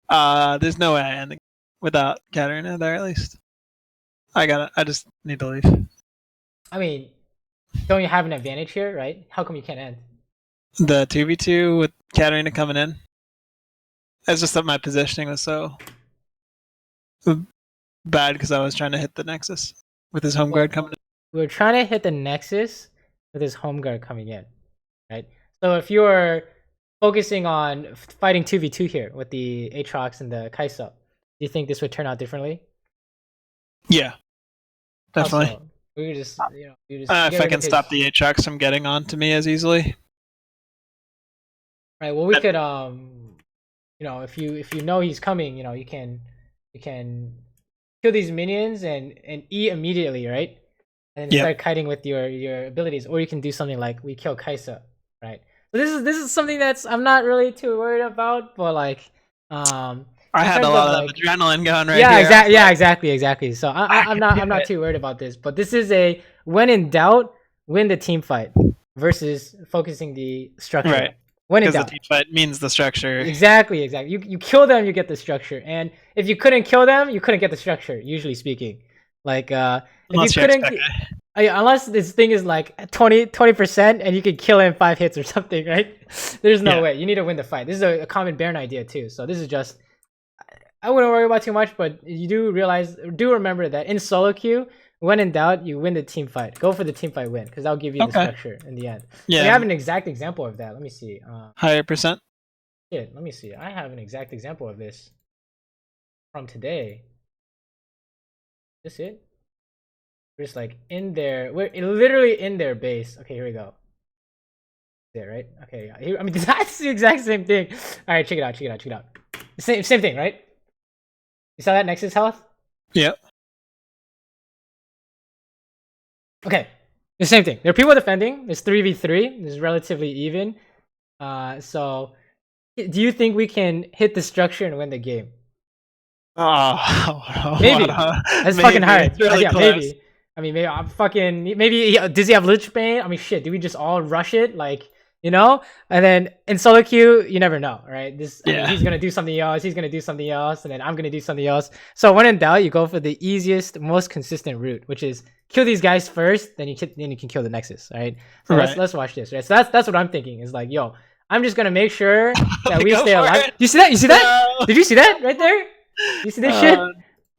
There's no way I end the game without Katarina there at least. I just need to leave.
I mean, don't you have an advantage here, right? How come you can't end?
The 2v2 with Katarina coming in. It's just that my positioning was so bad because I was trying to hit the Nexus with his home guard coming in.
We were trying to hit the Nexus with his home guard coming in, right? So if you were focusing on fighting 2v2 here with the Aatrox and the Kai'Sa, do you think this would turn out differently?
Yeah, definitely.
Also, we could just,
if I can stop the Aatrox from getting onto me as easily.
Right. Well, we could if you know he's coming, you can kill these minions and E immediately, right? And then start kiting with your abilities, or you can do something like we kill Kai'Sa, right? So this is something that's I'm not really too worried about, but like
I had a lot of adrenaline going right
here.
Exactly.
So I'm not too worried about this, but this is a when in doubt, win the team fight versus focusing the structure.
Right.
When in
doubt.
The team
fight means the structure.
Exactly. You kill them, you get the structure, and if you couldn't kill them, you couldn't get the structure. Usually speaking, like
unless
if you couldn't. Unless this thing is like 20% and you can kill in 5 hits or something, right? There's no way. You need to win the fight. This is a common Baron idea too. So this is just, I wouldn't worry about too much, but you do remember that in solo queue, when in doubt, you win the team fight. Go for the team fight win because that'll give you the structure in the end. Yeah. We have an exact example of that. Let me see.
Higher percent?
Yeah, let me see. I have an exact example of this from today. Is this it? We're just like in there. We're literally in their base. Okay, here we go. There, right? Okay. I mean, that's the exact same thing. All right, check it out. Same thing, right? You saw that Nexus health?
Yep.
Okay, the same thing. There are people defending. It's 3v3. It's relatively even. So, do you think we can hit the structure and win the game?
Oh,
maybe. That's fucking hard. Really maybe. I mean, maybe does he have Lich Bane? I mean, shit, do we just all rush it? Like, and then in solo queue, you never know, right? I mean, he's going to do something else, and then I'm going to do something else. So when in doubt, you go for the easiest, most consistent route, which is kill these guys first, then you can kill the Nexus, right? So let's watch this, right? So that's what I'm thinking is like, yo, I'm just going to make sure that we stay alive. You see that? No. Did you see that right there? You see this shit?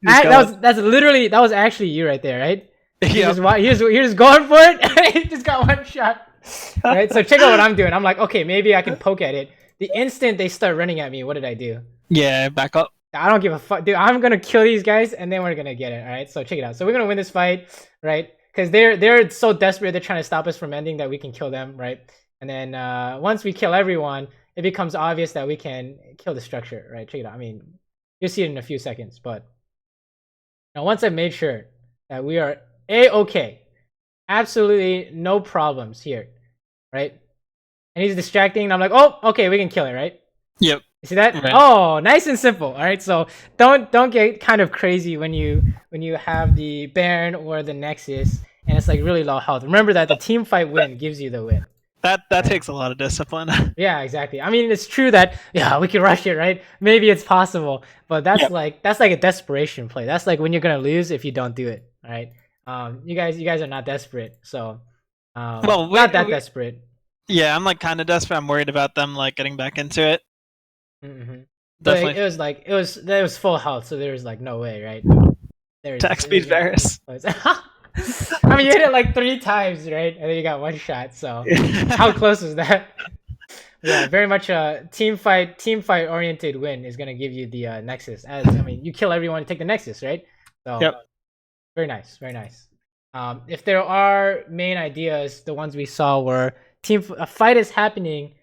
That was actually you right there, right? You're just going for it. He just got one shot. Right? So check out what I'm doing. I'm like, okay, maybe I can poke at it. The instant they start running at me, what did I do?
Yeah, back up.
I don't give a fuck. Dude, I'm gonna kill these guys and then we're gonna get it. Alright, so check it out. So we're gonna win this fight, right? Because they're so desperate, they're trying to stop us from ending that we can kill them, right? And then once we kill everyone, it becomes obvious that we can kill the structure, right? Check it out. I mean, you'll see it in a few seconds, but now once I've made sure that we are A-okay, absolutely no problems here, right? And he's distracting, and I'm like, oh, okay, we can kill it, right?
Yep.
You see that? Right. Oh, nice and simple. All right, so don't get kind of crazy when you have the Baron or the Nexus, and it's like really low health. Remember that the team fight win gives you the win.
That takes a lot of discipline.
Yeah, exactly. I mean, it's true that we can rush it, right? Maybe it's possible, but that's like a desperation play. That's like when you're gonna lose if you don't do it. All right. You guys are not desperate, so not that desperate.
Yeah, I'm like kind of desperate. I'm worried about them like getting back into it.
Mm-hmm. Definitely. But it was full health, so there was like no way, right?
Attack speed Varus.
I mean, you hit it like 3 times, right? And then you got 1 shot. So how close was that? Yeah, very much a team fight oriented win is gonna give you the Nexus. You kill everyone, take the Nexus, right? So very nice. If there are main ideas, the ones we saw were a fight is happening.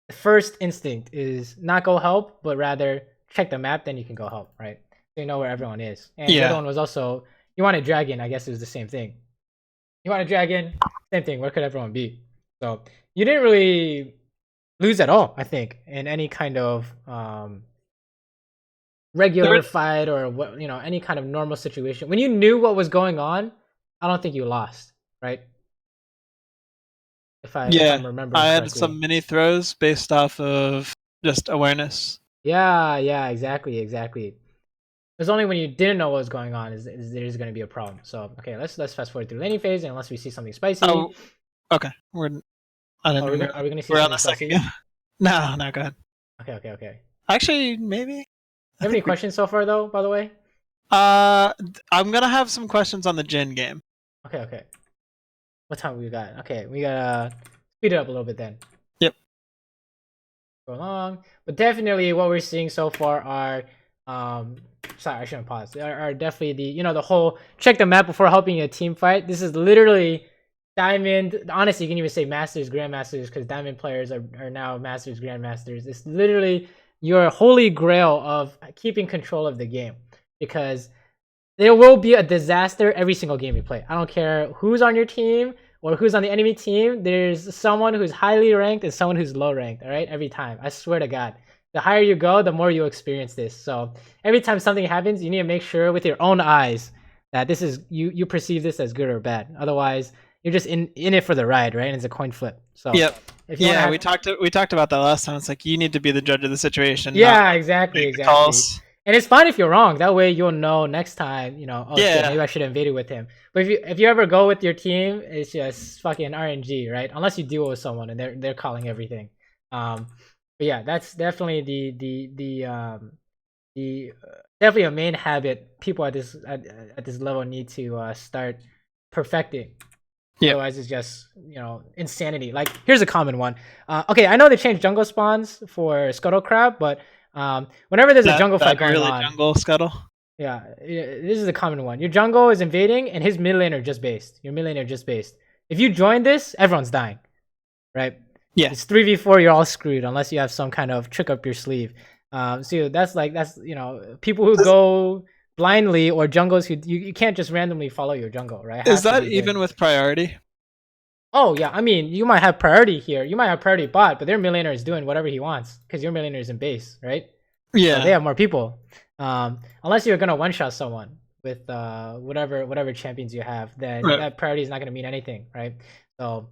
The first instinct is not go help, but rather check the map, then you can go help, right? so you know where everyone is. And the other one was also you want a dragon. I guess it was the same thing. You want a dragon, same thing. Where could everyone be? So you didn't really lose at all, I think, in any kind of regular fight or what, any kind of normal situation. When you knew what was going on, I don't think you lost, right? If I'm remembering
I had
correctly.
some mini throws based off of just awareness.
Yeah, exactly. It's only when you didn't know what was going on is there's going to be a problem. So okay, let's fast forward through laning phase unless we see something spicy.
Oh, okay. Are we
going to see
we're
something
on the
spicy?
second? No, go ahead.
Okay.
Actually, maybe.
You have any questions so far though? By the way.
I'm gonna have some questions on the Jin game.
Okay. What time we got? Okay, we gotta speed it up a little bit then.
Yep.
Go along, but definitely what we're seeing so far are sorry, I shouldn't pause. Are definitely the whole check the map before helping a team fight. This is literally Diamond. Honestly, you can even say Masters, Grandmasters, because Diamond players are now Masters, Grandmasters. It's literally your holy grail of keeping control of the game, because there will be a disaster every single game you play. I don't care who's on your team or who's on the enemy team. There's someone who's highly ranked and someone who's low ranked. All right, every time. I swear to God. The higher you go, the more you'll experience this. So every time something happens, you need to make sure with your own eyes that this is you perceive this as good or bad. Otherwise, you're just in it for the ride, right? And it's a coin flip. So
yep. We talked about that last time. It's like you need to be the judge of the situation.
Yeah, exactly. And it's fine if you're wrong. That way you'll know next time, shit, maybe I should have invaded with him. But if you ever go with your team, it's just fucking RNG, right? Unless you duel with someone and they're calling everything. But yeah, that's definitely the definitely a main habit people at this level need to start perfecting.
Yeah.
Otherwise, it's just insanity. Like here's a common one. Okay, I know they changed jungle spawns for Scuttle Crab, but whenever there's a jungle fight going on,
jungle scuttle.
Yeah, this is a common one. Your jungle is invading, and his mid laner just based. Your mid laner just based. If you join this, everyone's dying, right?
Yeah,
it's 3v4. You're all screwed unless you have some kind of trick up your sleeve. So that's people who go blindly, or jungles who you can't just randomly follow your jungle, right?
Is that even with priority?
Oh yeah, I mean you might have priority here. You might have priority bot, but their mid laner is doing whatever he wants because your mid laner is in base, right?
Yeah,
so they have more people. Unless you're gonna one shot someone with whatever champions you have, then that priority is not gonna mean anything, right? So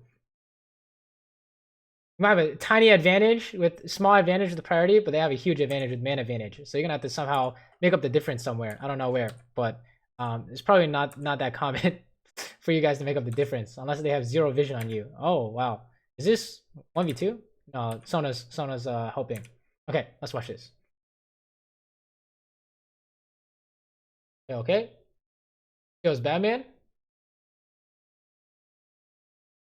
you might have a tiny advantage with small advantage with the priority, but they have a huge advantage with man advantage. So you're gonna have to somehow make up the difference somewhere. I don't know where, but it's probably not that common for you guys to make up the difference unless they have zero vision on you. Oh wow, is this 1v2? No, Sona's helping. Okay, let's watch this. Okay. Goes Batman.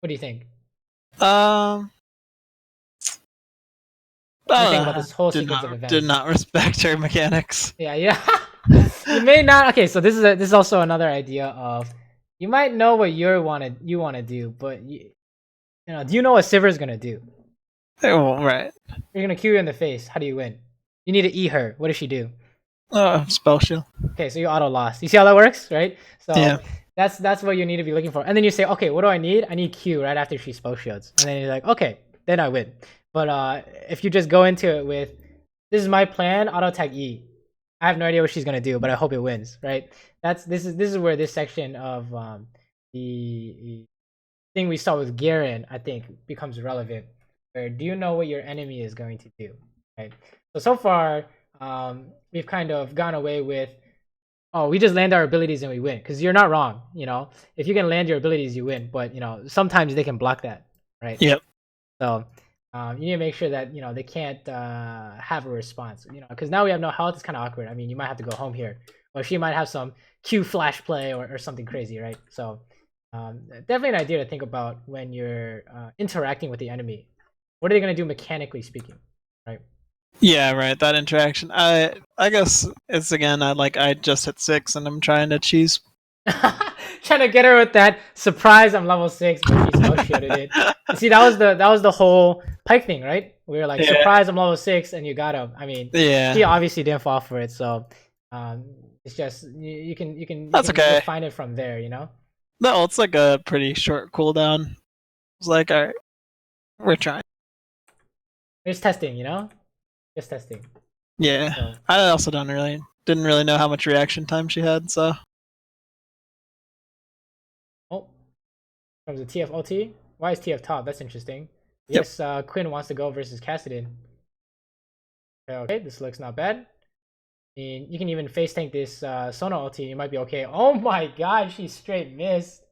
What do you think?
What
do you think about this whole sequence of events?
Did not respect her mechanics.
Yeah. You may not. Okay, so this is also another idea of you might know what you want to do, but do you know what Saber is gonna do?
Oh, right.
You're gonna Q you in the face. How do you win? You need to eat her. What does she do?
Spell shield.
Okay, so you auto lost. You see how that works, right? So
yeah.
That's what you need to be looking for. And then you say, okay, what do I need? I need Q right after she spell shields. And then you're like, okay, then I win. But if you just go into it with, this is my plan, auto attack E. I have no idea what she's gonna do, but I hope it wins, right? This is where this section of the thing we saw with Garen, I think, becomes relevant. Where do you know what your enemy is going to do, right? So far, we've kind of gone away with, oh, we just land our abilities and we win. Because you're not wrong, if you can land your abilities, you win. But sometimes they can block that, right?
Yep.
So you need to make sure that they can't have a response, because now we have no health. It's kind of awkward. I mean, you might have to go home here, or she might have some Q flash play or something crazy, right? So definitely an idea to think about when you're interacting with the enemy. What are they going to do mechanically speaking, right?
Yeah, right. That interaction. I guess it's again. I just hit 6 and I'm trying to cheese.
Trying to get her with that surprise. I'm level 6, but she's no-shielded it. You see, that was the whole Pike thing, right? We were like, surprise, I'm level 6, and you got him. I mean,
yeah.
He obviously didn't fall for it. So It's just you can
That's okay.
refine it from there, you know.
No, it's like a pretty short cooldown. It's like, all right, we're trying.
Just testing, you know, just testing.
Yeah,
So,
I also didn't really know how much reaction time she had, so.
oh, comes a TF ulti. Why is TF top? That's interesting.
Yep.
Yes, Quinn wants to go versus Cassidy. Okay, this looks not bad. And you can even face tank this Sona ulti. You might be okay. Oh my god, she straight missed.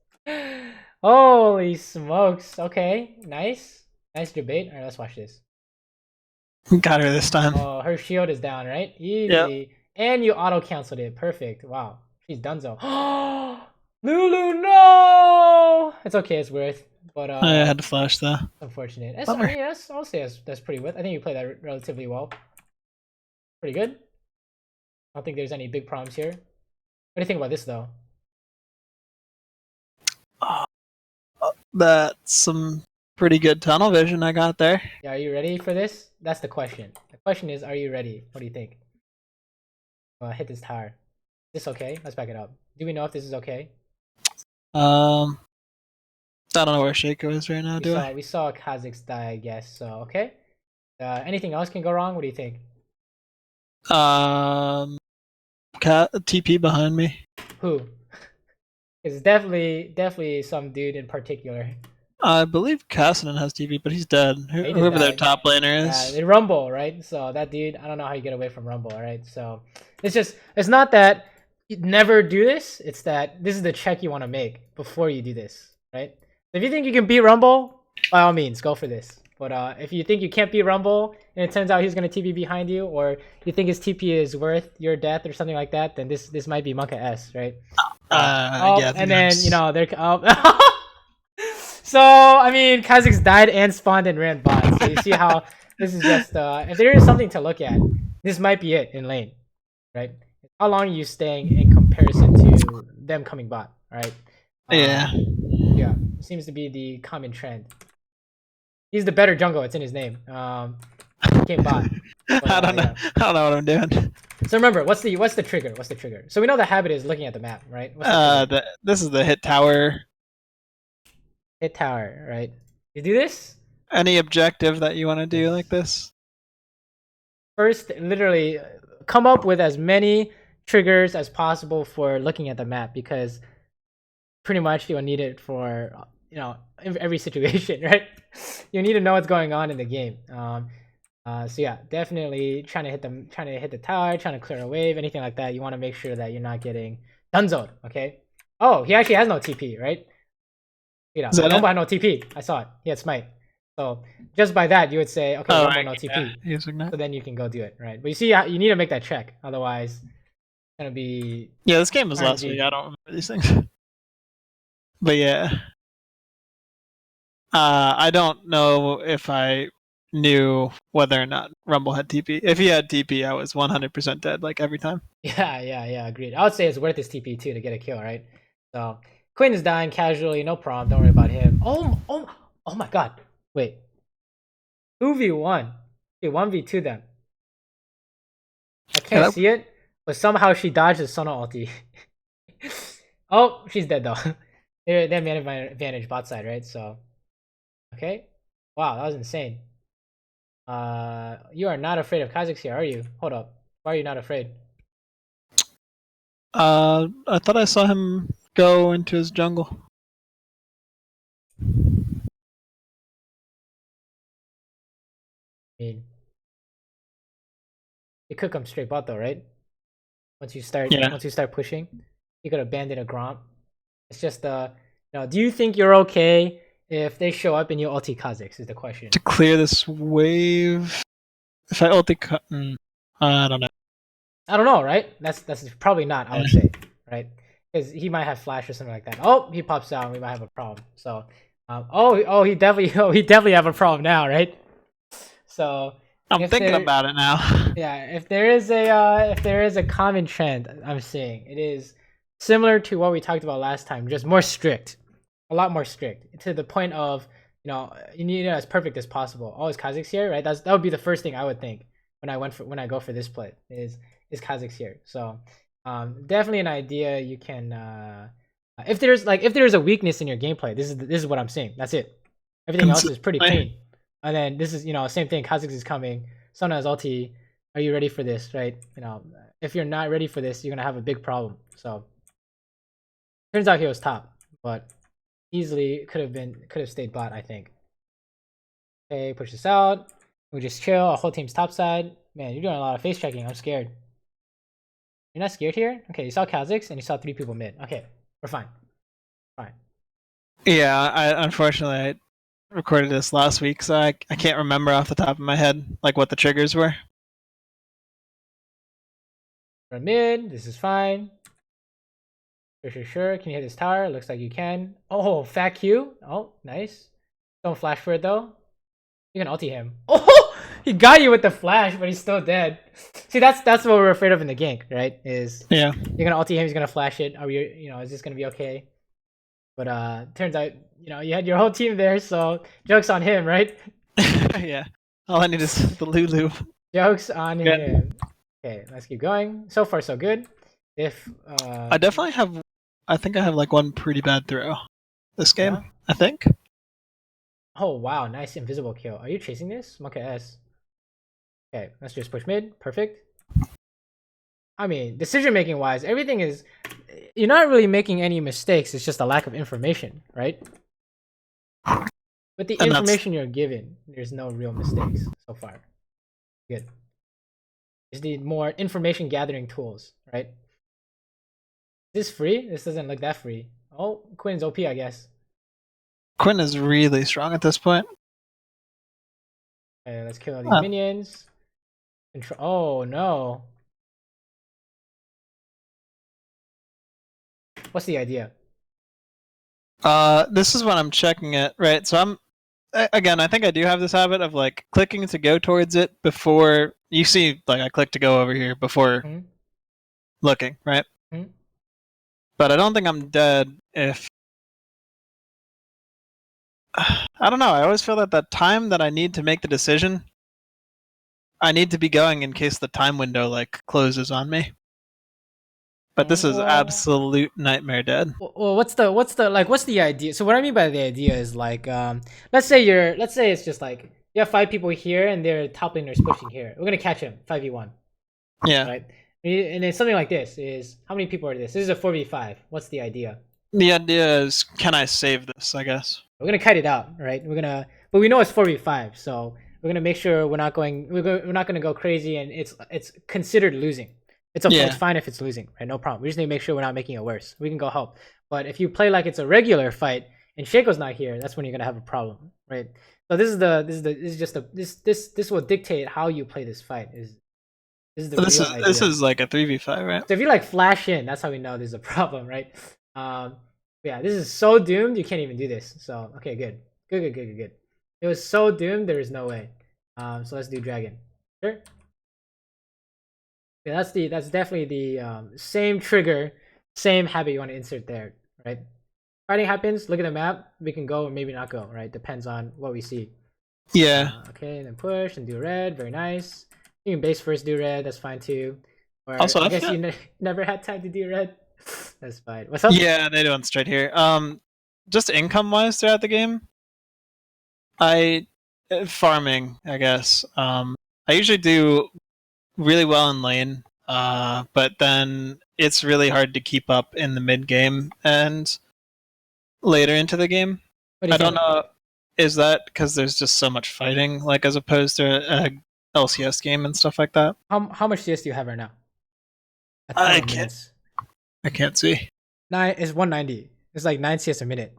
Holy smokes. Okay, nice. Nice debate. Alright, let's watch this.
Got her this time.
Oh, her shield is down, right? Easy.
Yep.
And you auto-canceled it. Perfect. Wow. She's donezo. Lulu, no! It's okay, it's worth. But
I had to flash though.
Unfortunate. I mean, yes, I'll say that's pretty worth. I think you played that relatively well. Pretty good. I don't think there's any big problems here. What do you think about this though?
That's some pretty good tunnel vision I got there.
Yeah, are you ready for this? That's the question. The question is, are you ready? What do you think? Hit this tower. Is this okay? Let's back it up. Do we know if this is okay?
I don't know where Shaco is right now,
We saw Kha'Zix die, I guess. So, okay. Anything else can go wrong? What do you think?
TP behind me.
Who? It's definitely some dude in particular.
I believe Cassidy has TP, but he's dead. Whoever their top laner is.
They Rumble, right? So that dude, I don't know how you get away from Rumble, right? So it's not that you never do this. It's that this is the check you want to make before you do this, right? If you think you can beat Rumble, by all means, go for this. But if you think you can't beat Rumble and it turns out he's gonna TP behind you, or you think his TP is worth your death or something like that, then this might be Monka S, right?
Yeah,
and then you know they're so I mean Kha'Zix died and spawned and ran bot. So you see how this is just if there is something to look at, this might be it in lane, right? How long are you staying in comparison to them coming bot, right?
Yeah.
Yeah, seems to be the common trend. He's the better jungle. It's in his name. Came bot. But,
I don't know.
Yeah.
I don't know what I'm doing.
So remember, what's the trigger? What's the trigger? So we know the habit is looking at the map, right?
This is the hit tower.
Hit tower, right? You do this.
Any objective that you want to do like this?
First, literally, come up with as many triggers as possible for looking at the map, because pretty much you'll need it for every situation, right? You need to know what's going on in the game. So yeah, definitely trying to hit the tower, trying to clear a wave, anything like that. You want to make sure that you're not getting dunzoed, okay? Oh, he actually has no TP, right? Rumble had no TP. I saw it. He had smite. So just by that, you would say, okay, Rumble no TP.
Yeah.
So then you can go do it, right? But you see, you need to make that check. Otherwise, it's gonna be...
Yeah, this game was last week. I don't remember these things. But yeah. I don't know if I knew whether or not Rumble had TP. If he had TP, I was 100% dead, like every time.
Yeah, agreed. I would say it's worth his TP too to get a kill, right? So Quinn is dying casually, no problem. Don't worry about him. Oh my god. Wait. 2v1. Okay, 1v2 then. I can't see it, but somehow she dodged the Sona ulti. Oh, she's dead though. They have advantage bot side, right? So okay. Wow, that was insane. You are not afraid of Kha'Zix here, are you? Hold up. Why are you not afraid?
I thought I saw him go into his jungle.
I mean, it could come straight bot though, right? Once you start pushing, you could abandon a Gromp. It's just do you think you're okay if they show up and you ulti Kha'Zix is the question.
To clear this wave, if I ulti, I don't know.
I don't know, right? That's probably not. I would say, right? Because he might have flash or something like that. Oh, he pops out, and we might have a problem. So, he definitely have a problem now, right? So
I'm thinking about it now.
Yeah, if there is a common trend I'm seeing, it is similar to what we talked about last time, just more strict. A lot more strict, to the point of you need it as perfect as possible. Always Kha'Zix here, right? That would be the first thing I would think. when I go for this play is Kha'Zix here. So definitely an idea you can if there's a weakness in your gameplay, this is what I'm seeing. That's it. Everything else is pretty clean. And then this is same thing. Kha'Zix is coming. Sona has ulti. Are you ready for this? Right? If you're not ready for this, you're gonna have a big problem. So turns out he was top, but easily could have stayed bot, I think. Okay, push this out. We just chill. Our whole team's top side. Man, you're doing a lot of face checking. I'm scared. You're not scared here? Okay, you saw Kha'Zix and you saw 3 people mid. Okay, we're fine. Fine.
Yeah, unfortunately I recorded this last week, so I can't remember off the top of my head like what the triggers were.
We're mid. This is fine. Sure. Can you hit this tower? Looks like you can. Oh, fat Q. Oh, nice. Don't flash for it though. You can ulti him. Oh, he got you with the flash, but he's still dead. See, that's what we're afraid of in the gank, right? Is
yeah,
you're gonna ulti him, he's gonna flash it. Are we, is this gonna be okay? But turns out, you had your whole team there, so joke's on him, right?
yeah. All I need is the Lulu.
Joke's on him. Okay, let's keep going. So far, so good. If
I definitely have, I think I have like one pretty bad throw this game. Yeah. I think.
Oh wow, nice invisible kill. Are you chasing this? Monkey S. Okay, let's just push mid. Perfect. I mean, decision making wise, everything is, you're not really making any mistakes. It's just a lack of information, right? With the information you're given, there's no real mistakes so far. Good. Just need more information gathering tools, right? Is this free? This doesn't look that free. Oh, Quinn's OP, I guess.
Quinn is really strong at this point.
Okay, let's kill all these minions. Oh no. What's the idea?
This is what I'm checking it, right? So I think I do have this habit of like clicking to go towards it before you see, like I click to go over here before looking, right? But I don't think I'm dead if I don't know. I always feel that the time that I need to make the decision, I need to be going in case the time window like closes on me. But this is absolute nightmare dead.
Well, what's the idea? So what I mean by the idea is like, let's say it's just like you have 5 people here and their top laner's pushing here. We're gonna catch him 5v1.
Yeah.
Right. And then something like this is how many people are this? This is a 4v5. What's the idea?
The idea is, can I save this? I guess
we're gonna cut it out, right? But we know it's 4v5, so we're gonna make sure we're not gonna go crazy, and it's considered losing. It's okay. It's fine if it's losing, right? No problem. We just need to make sure we're not making it worse. We can go help. But if you play like it's a regular fight and Shaco's not here, that's when you're gonna have a problem, right? So this will dictate how you play this fight. This
is like a 3v5, right?
So if you like flash in, that's how we know there's a problem, right? Yeah, this is so doomed you can't even do this. So okay, good. It was so doomed there is no way. So let's do dragon. Sure. Yeah, that's definitely the same trigger, same habit you want to insert there, right? Fighting happens, look at the map, we can go or maybe not go, right? Depends on what we see.
Yeah.
Okay, and then push and do red, very nice. You can base first, do red, that's fine too. Or
also,
I guess you never had time to do red. That's fine. What's up?
Yeah, they don't straight here. Just income wise throughout the game, farming, I guess. I usually do really well in lane, but then it's really hard to keep up in the mid game and later into the game. I don't know. Is that because there's just so much fighting, like as opposed to a LCS game and stuff like that?
How much CS do you have right now?
I can't see.
9 is 190. It's like 9 CS a minute.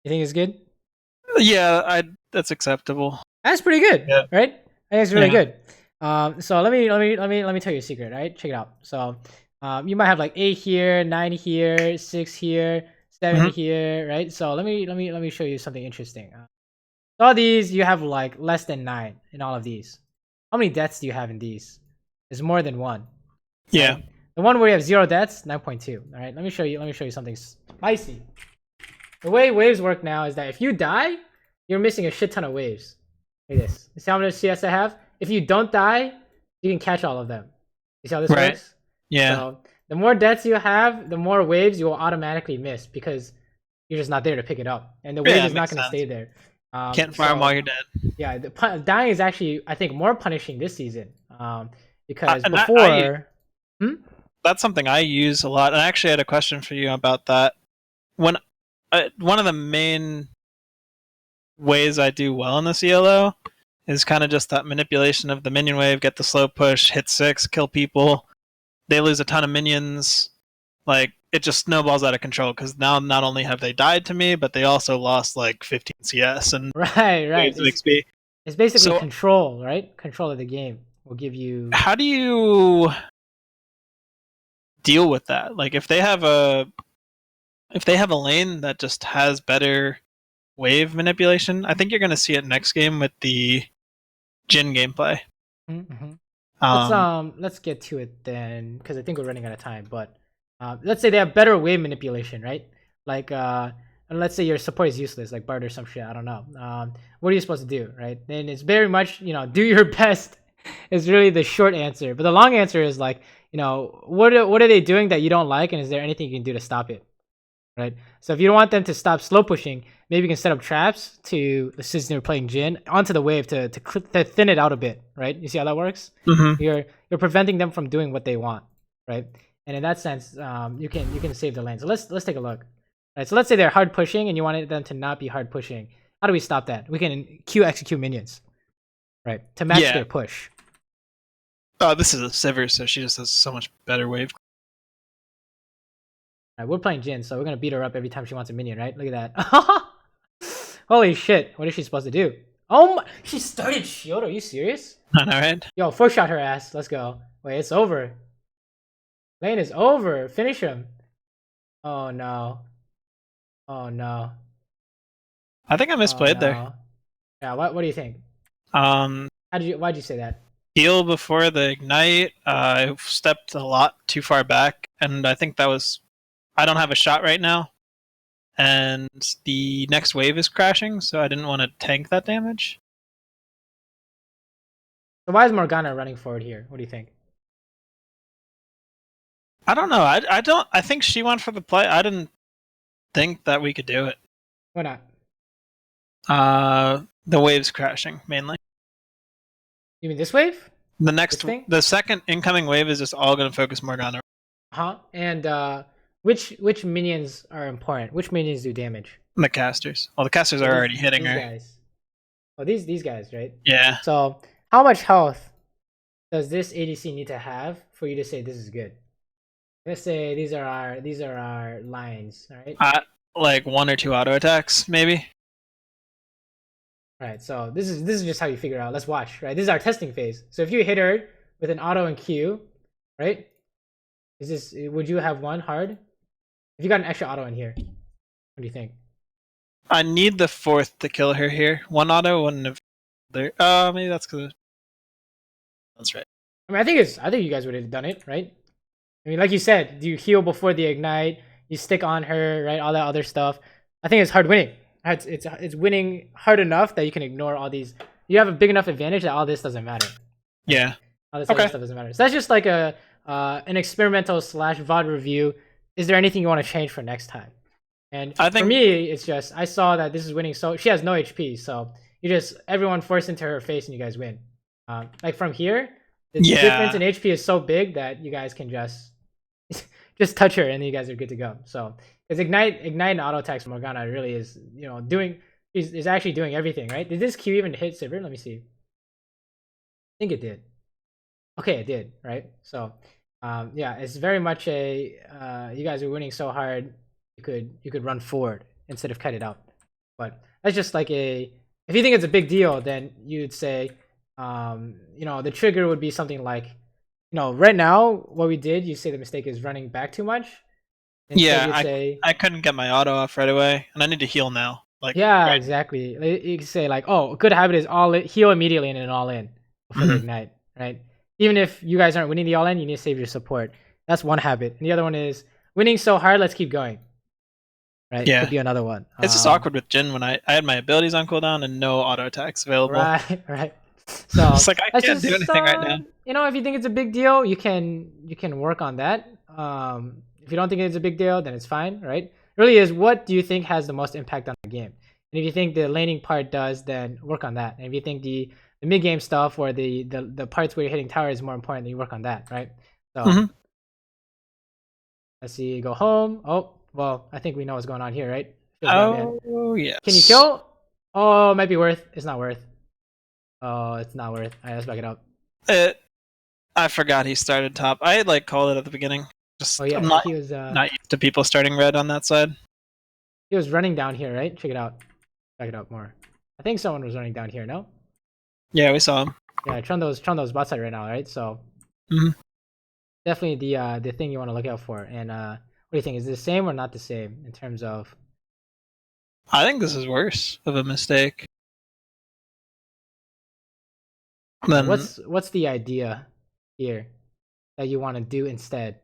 You think it's good?
Yeah, that's acceptable.
That's pretty good, right? I think it's really good. So let me tell you a secret, right? Check it out. So, you might have like 8 here, 9 here, 6 here, 7 here, right? So let me show you something interesting. All these you have like less than 9 in all of these. How many deaths do you have in these? It's more than 1.
Yeah.
Right? The one where you have 0 deaths, 9.2. All right, let me show you something spicy. The way waves work now is that if you die, you're missing a shit ton of waves. Like this. You see how much CS I have? If you don't die, you can catch all of them. You see how this
Right.
works?
Yeah.
So the more deaths you have, the more waves you will automatically miss because you're just not there to pick it up, and the wave
Yeah,
is not
makes
going to
sense.
stay there.
Can't farm while you're dead.
Yeah, dying is actually, I think, more punishing this season. Because
and
before,
that's something I use a lot. And I actually had a question for you about that. When one of the main ways I do well in this ELO is kind of just that manipulation of the minion wave, get the slow push, hit 6, kill people. They lose a ton of minions. Like, it just snowballs out of control because now not only have they died to me, but they also lost like 15 CS and
right,
waves of XP.
It's basically
So-
control, right? Control of the game will give you.
How do you deal with that? Like, if they have a lane that just has better wave manipulation, I think you're going to see it next game with the Jhin gameplay.
Mm-hmm. Let's get to it then, because I think we're running out of time. But let's say they have better wave manipulation, right? Like, and let's say your support is useless, like Bard or some shit. I don't know. What are you supposed to do, right? Then it's very much, do your best. Is really the short answer. But the long answer is like, what are they doing that you don't like, and is there anything you can do to stop it, right? So if you don't want them to stop slow pushing, maybe you can set up traps to assist them playing Jhin onto the wave to thin it out a bit, right? You see how that works?
Mm-hmm.
You're preventing them from doing what they want, right? And in that sense, you can save the lane. So let's take a look. All right, so let's say they're hard pushing and you wanted them to not be hard pushing. How do we stop that? We can Q execute minions, right, to match their push.
Oh, this is a Saber, so she just has so much better wave.
All right, we're playing Jhin, so we're gonna beat her up every time she wants a minion, right? Look at that. Holy shit! What is she supposed to do? Oh my! She started shield. Are you serious?
I know, right?
Yo, 4-shot her ass. Let's go. Wait, it's over. Lane is over. Finish him. Oh no. Oh no.
I think I misplayed there.
Yeah. What do you think? Why'd you say that?
Heal before the ignite. I stepped a lot too far back, and I think that was. I don't have a shot right now, and the next wave is crashing, so I didn't want to tank that damage.
So why is Morgana running forward here? What do you think?
I don't know. I don't. I think she went for the play. I didn't think that we could do it.
Why not?
The wave's crashing mainly.
You mean this wave?
The second incoming wave is just all going to focus Morgana.
And which minions are important? Which minions do damage?
The casters. Well, the casters are already hitting her.
Guys. Oh, these guys, right?
Yeah.
So how much health does this ADC need to have for you to say this is good? Let's say these are our lines, right?
Like 1 or 2 auto attacks, maybe.
Right, so this is just how you figure out. Let's watch, right? This is our testing phase. So if you hit her with an auto and Q, right? Would you have one hard? If you got an extra auto in here, what do you think?
I need the 4th to kill her here. 1 auto, 1 there. Maybe that's because. That's right.
I mean, I think you guys would have done it, right? I mean, like you said, you heal before the ignite, you stick on her, right? All that other stuff. I think it's hard winning. It's winning hard enough that you can ignore all these. You have a big enough advantage that all this doesn't matter.
Yeah.
All this other stuff doesn't matter. So that's just like an experimental / VOD review. Is there anything you want to change for next time? And for me, it's just I saw that this is winning. So she has no HP, so everyone forced into her face and you guys win. Like from here, the difference in HP is so big that you guys can just touch her and you guys are good to go. So because ignite and auto attacks Morgana really is is actually doing everything, right? Did this Q even hit Saber? Let me see. I think it did. Okay, it did, right? So yeah, it's very much you guys are winning so hard you could run forward instead of cut it out. But that's just like if you think it's a big deal, then you'd say the trigger would be something like right now what we did, you say the mistake is running back too much.
I couldn't get my auto off right away, and I need to heal now.
Exactly. You can say like, oh, good habit is heal immediately and then all in before the ignite, right? Even if you guys aren't winning the all in, you need to save your support. That's one habit. And the other one is winning so hard, let's keep going. Right?
Yeah.
Could be another one.
It's just awkward with Jhin when I had my abilities on cooldown and no auto attacks available.
Right. So
It's like I
that's
can't do
just
anything right now.
you know, if you think it's a big deal, you can work on that. If you don't think it's a big deal, then it's fine, right? It really is, what do you think has the most impact on the game? And if you think the laning part does, then work on that. And if you think the mid game stuff or the parts where you're hitting tower is more important, then you work on that, right? So
Mhm.
let's see, go home. Oh, well, I think we know what's going on here, right? Feels bad, man.
Oh yes.
Can you kill? Oh, it might be worth. It's not worth. Oh, it's not worth. All right, let's back it up.
I forgot he started top. I had like called it at the beginning. Just
Oh yeah,
I'm not
he was
used to people starting red on that side.
he was running down here, right? Check it out. Back it up more. I think someone was running down here. No?
Yeah, we saw him.
Yeah, Trundo's bot side right now, right? So
Mhm.
definitely the thing you want to look out for. And what do you think? Is it the same or not the same in terms of?
I think this is worse of a mistake than
What's the idea here that you want to do instead?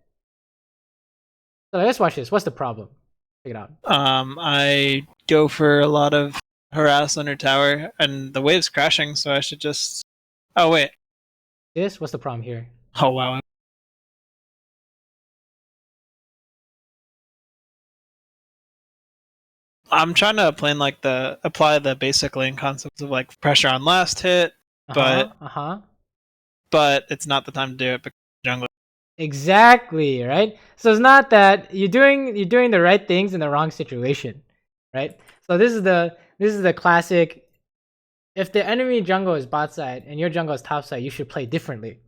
So let's watch this. What's the problem? Check it out.
I go for a lot of harass under tower, and the wave's crashing, so I should just. Oh wait.
What's the problem here?
Oh wow. I'm trying to apply the basic lane concepts of like pressure on last hit, but it's not the time to do it because jungle.
Exactly, right? So it's not that you're doing the right things in the wrong situation, right? So this is the classic. If the enemy jungle is bot side and your jungle is top side, you should play differently,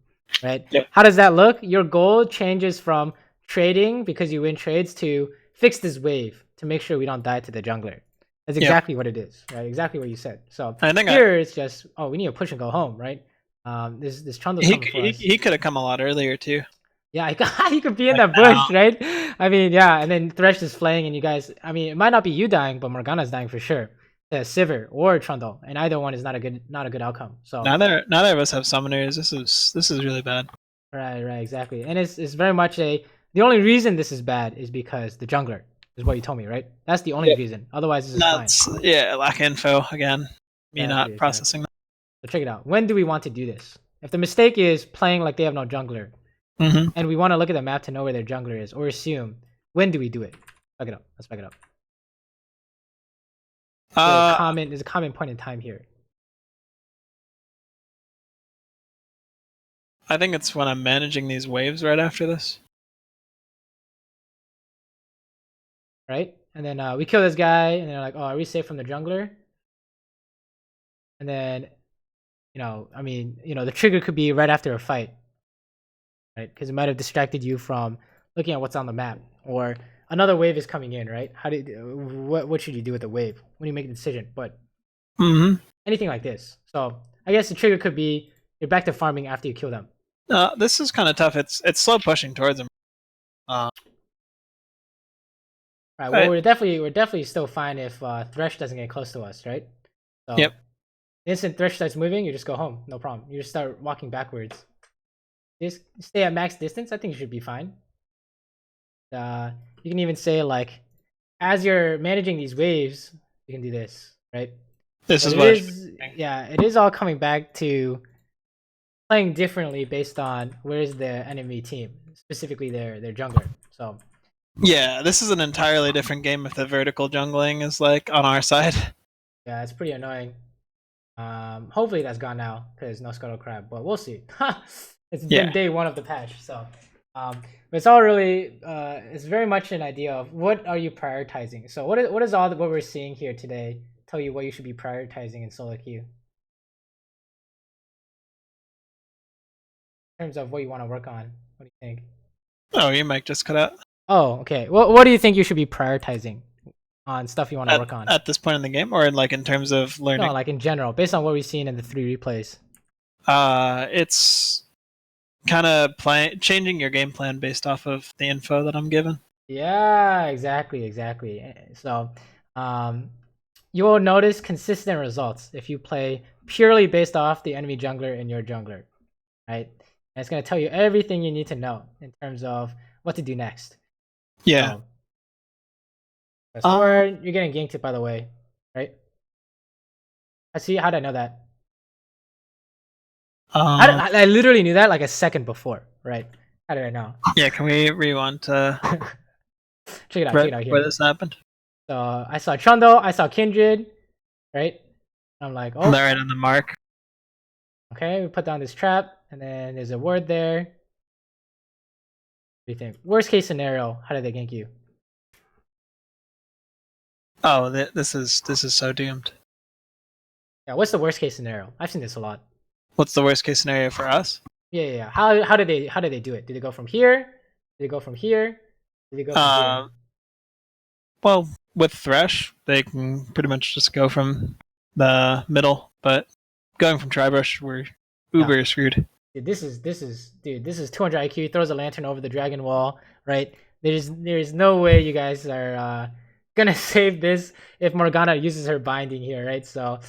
right?
Yep.
How does that look? Your goal changes from trading because you win trades to fix this wave to make sure we don't die to the jungler. That's exactly what it is, right? Exactly what you said. So
I think
here it's just, oh, we need to push and go home, right? This Trundle's coming for us.
He could have come a lot earlier too.
Yeah, he could be in
Like
that bush, right? I mean, yeah, and then Thresh is flaying, and you guys. I mean, it might not be you dying, but Morgana's dying for sure. Saber or Trundle, and either one is not a good outcome. So
Neither of us have summoners. This is really bad.
right, exactly, and it's very much the only reason this is bad is because the jungler is what you told me, right? That's the only reason. Otherwise, this is fine.
Yeah, lack of info again. Me not
Exactly.
processing that.
So check it out. When do we want to do this? If the mistake is playing like they have no jungler, and we want to look at the map to know where their jungler is, or assume, when do we do it? Back it up. Let's back it up. There's a common point in time here.
I think it's when I'm managing these waves right after this.
Right? And then we kill this guy, and they're like, oh, are we safe from the jungler? And then, the trigger could be right after a fight. Right? Because it might have distracted you from looking at what's on the map. Or another wave is coming in, right? What should you do with the wave when you make a decision? But anything like this. So I guess the trigger could be you're back to farming after you kill them.
This is kind of tough. It's slow pushing towards him.
Right. Well, we're definitely still fine if Thresh doesn't get close to us, right? So,
yep.
The instant Thresh starts moving, you just go home, no problem. You just start walking backwards. Just stay at max distance. I think you should be fine. You can even say like, as you're managing these waves, you can do this, right?
This
but it is all coming back to playing differently based on where's the enemy team, specifically their jungler. So
yeah, this is an entirely different game if the vertical jungling is like on our side.
Yeah, it's pretty annoying. Hopefully that's gone now because no scuttle crab, but we'll see. It's been day one of the patch, so but it's all really it's very much an idea of what are you prioritizing. So what is all what we're seeing here today tell you what you should be prioritizing in solo queue in terms of what you want to work on? What do you think?
Oh, your mic just cut out.
Oh, okay. What do you think you should be prioritizing on stuff you want to work on
at this point in the game, or like in terms of learning?
No, like in general, based on what we've seen in the 3 replays.
It's kind of changing your game plan based off of the info that I'm given.
Yeah, exactly. So, you will notice consistent results if you play purely based off the enemy jungler and your jungler, right? And it's gonna tell you everything you need to know in terms of what to do next.
Yeah.
Or you're getting ganked it, by the way, right? How'd I know that? I literally knew that like a second before, right? How did I know?
Yeah, can we rewind to
check it out
where
here.
this happened?
So I saw Chundo, I saw Kindred, right? I'm like, oh,
They're right on the mark.
Okay, we put down this trap, and then there's a ward there. What do you think? Worst case scenario, how did they gank you?
Oh, this is so doomed.
Yeah, what's the worst case scenario? I've seen this a lot.
What's the worst case scenario for us?
Yeah. How did they do it? Did they go from here? Did they go from here? Did they go from here?
Well, with Thresh, they can pretty much just go from the middle, but going from Tribrush, we're uber screwed.
Dude, this is 200 IQ. He throws a lantern over the dragon wall, right? There's no way you guys are gonna save this if Morgana uses her binding here, right? So,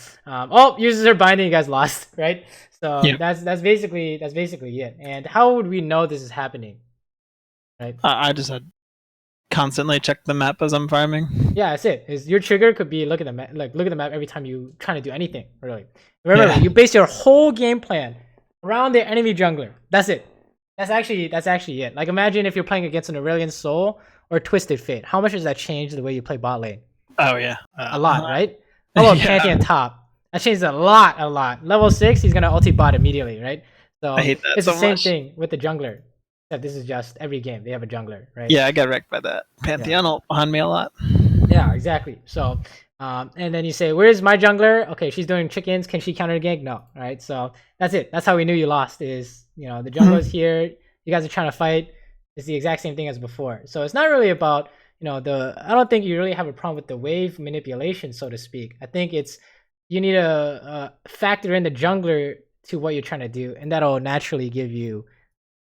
uses her binding, you guys lost, right? So that's basically it. And how would we know this is happening, right?
I just had constantly check the map as I'm farming.
Yeah, that's it. Your trigger could be look at the map every time you trying to do anything. Really, remember you base your whole game plan around the enemy jungler. That's it. That's actually it. Like imagine if you're playing against an Aurelion Soul or Twisted Fate. How much does that change the way you play bot lane?
Oh yeah,
a lot, right? How about Pantheon top? That changes a lot. Level 6, he's gonna ulti bot immediately, right? So
I hate that
it's
so
the same
much.
thing with the jungler. Except this is just every game they have a jungler, right?
Yeah, I got wrecked by that. Pantheon ult behind me a lot.
Yeah, exactly. So, and then you say, "Where's my jungler?" Okay, she's doing chickens. Can she counter gank? No, right? So that's it. That's how we knew you lost. Is the jungler's here. You guys are trying to fight. It's the exact same thing as before. So it's not really about I don't think you really have a problem with the wave manipulation, so to speak. I think it's you need to factor in the jungler to what you're trying to do, and that'll naturally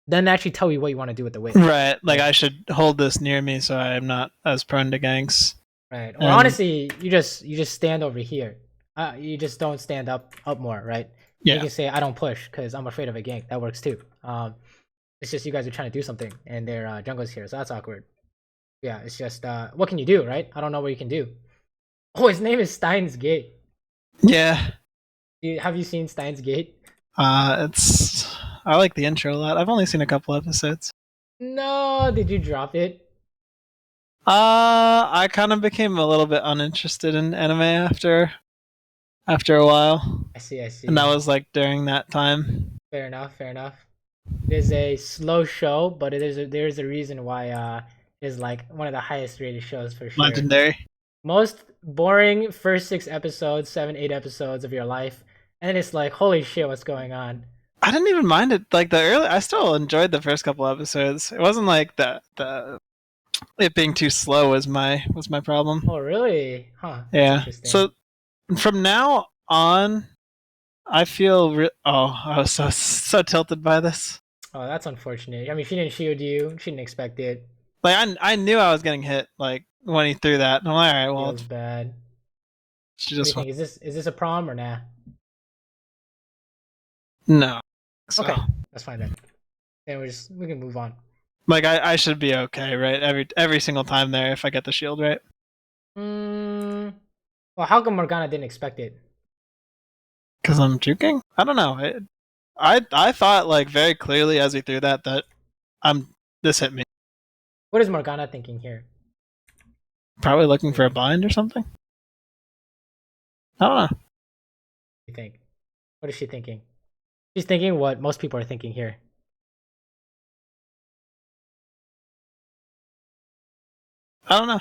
naturally tell you what you want to do with the wave.
Right. Like I should hold this near me so I'm not as prone to ganks.
Right. Or honestly, you just stand over here. You just don't stand up more, right?
Yeah.
You can say I don't push because I'm afraid of a gank. That works too. It's just you guys are trying to do something and their jungle's here, so that's awkward. Yeah, it's just what can you do, right? I don't know what you can do. Oh, his name is Steins Gate.
Yeah.
Have you seen Steins Gate?
I like the intro a lot. I've only seen a couple episodes.
No, did you drop it?
I kind of became a little bit uninterested in anime after a while.
I see.
And that was like during that time.
Fair enough. It is a slow show, but there's a reason why is like one of the highest rated shows for sure.
Legendary.
Most boring first 6 episodes, 7-8 episodes of your life, and then it's like, holy shit, what's going on?
I didn't even mind it. Like I still enjoyed the first couple episodes. It wasn't like it being too slow was my problem.
Oh really? Huh.
Yeah. So from now on, I feel I was so tilted by this.
Oh, that's unfortunate. I mean, she didn't shield you. She didn't expect it.
Like I knew I was getting hit. Like when he threw that, and I'm like, all right, well,
it was bad.
She just
what do you think? Is this a prom or nah?
No. So.
Okay, that's fine then. Then we can move on.
Like I should be okay, right? Every single time there, if I get the shield right.
Well, how come Morgana didn't expect it?
Because I'm juking? I don't know. I thought like very clearly as he threw that this hit me.
What is Morgana thinking here?
Probably looking for a bind or something. I don't know.
What do you think? What is she thinking? She's thinking what most people are thinking here.
I don't know.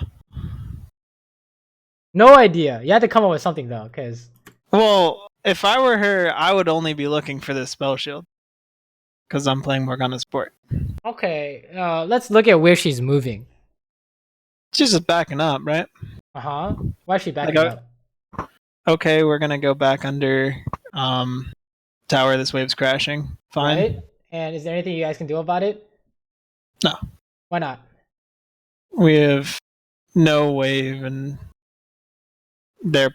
No idea. You had to come up with something though, because.
Well, if I were her, I would only be looking for this spell shield. Because I'm playing Morgana support.
Okay, let's look at where she's moving.
She's just backing up, right?
Why is she backing up?
Okay, we're gonna go back under tower. This wave's crashing. Fine.
Right? And is there anything you guys can do about it?
No.
Why not?
We have no wave, and they're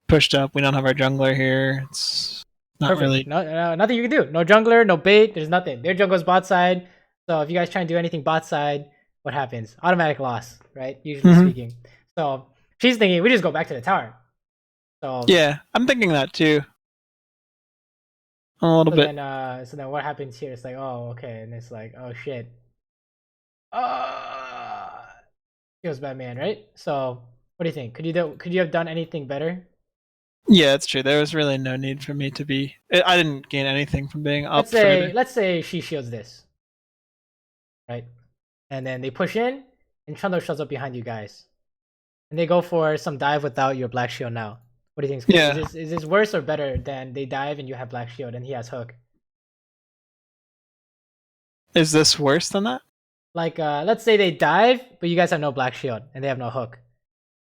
pushed up. We don't have our jungler here. It's not
Perfect.
really.
No, nothing you can do. No jungler, no bait. There's nothing. Their jungler's bot side. So if you guys try and do anything bot side, what happens? Automatic loss, right? Usually speaking. So she's thinking we just go back to the tower. So
yeah, I'm thinking that too. A little bit.
So then what happens here? It's like, oh, okay, and it's like, oh shit. Feels bad, man, right? So what do you think? Could you have done anything better?
Yeah, it's true. There was really no need for me to be. I didn't gain anything from being up.
Let's say she shields this, right? And then they push in, and Trundle shows up behind you guys, and they go for some dive without your black shield. Now, what do you think?
Yeah.
Is this worse or better than they dive and you have black shield and he has hook?
Is this worse than that?
Like, let's say they dive, but you guys have no black shield and they have no hook.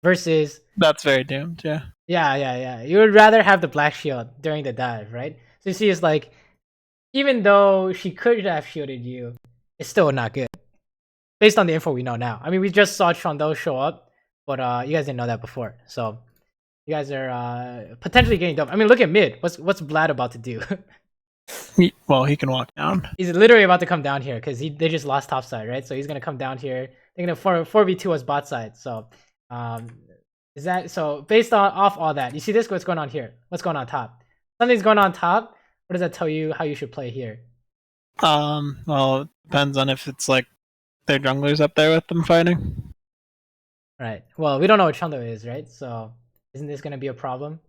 Versus,
That's very doomed. Yeah.
yeah. You would rather have the black shield during the dive, right? So you see, it's like, even though she could have shielded you, it's still not good. Based on the info we know now. I mean, we just saw Trundle show up, but you guys didn't know that before. So you guys are potentially getting dumped. I mean, look at mid. What's Vlad about to do?
Well, he can walk down.
He's literally about to come down here because they just lost top side, right? So he's gonna come down here. They're gonna 4v2 us bot side. So is that so? Based on off all that, you see this? What's going on here? What's going on top? Something's going on top. What does that tell you how you should play here?
Well, it depends on if it's like their junglers up there with them fighting.
Right. Well, we don't know what Trundle is, right? So isn't this gonna be a problem?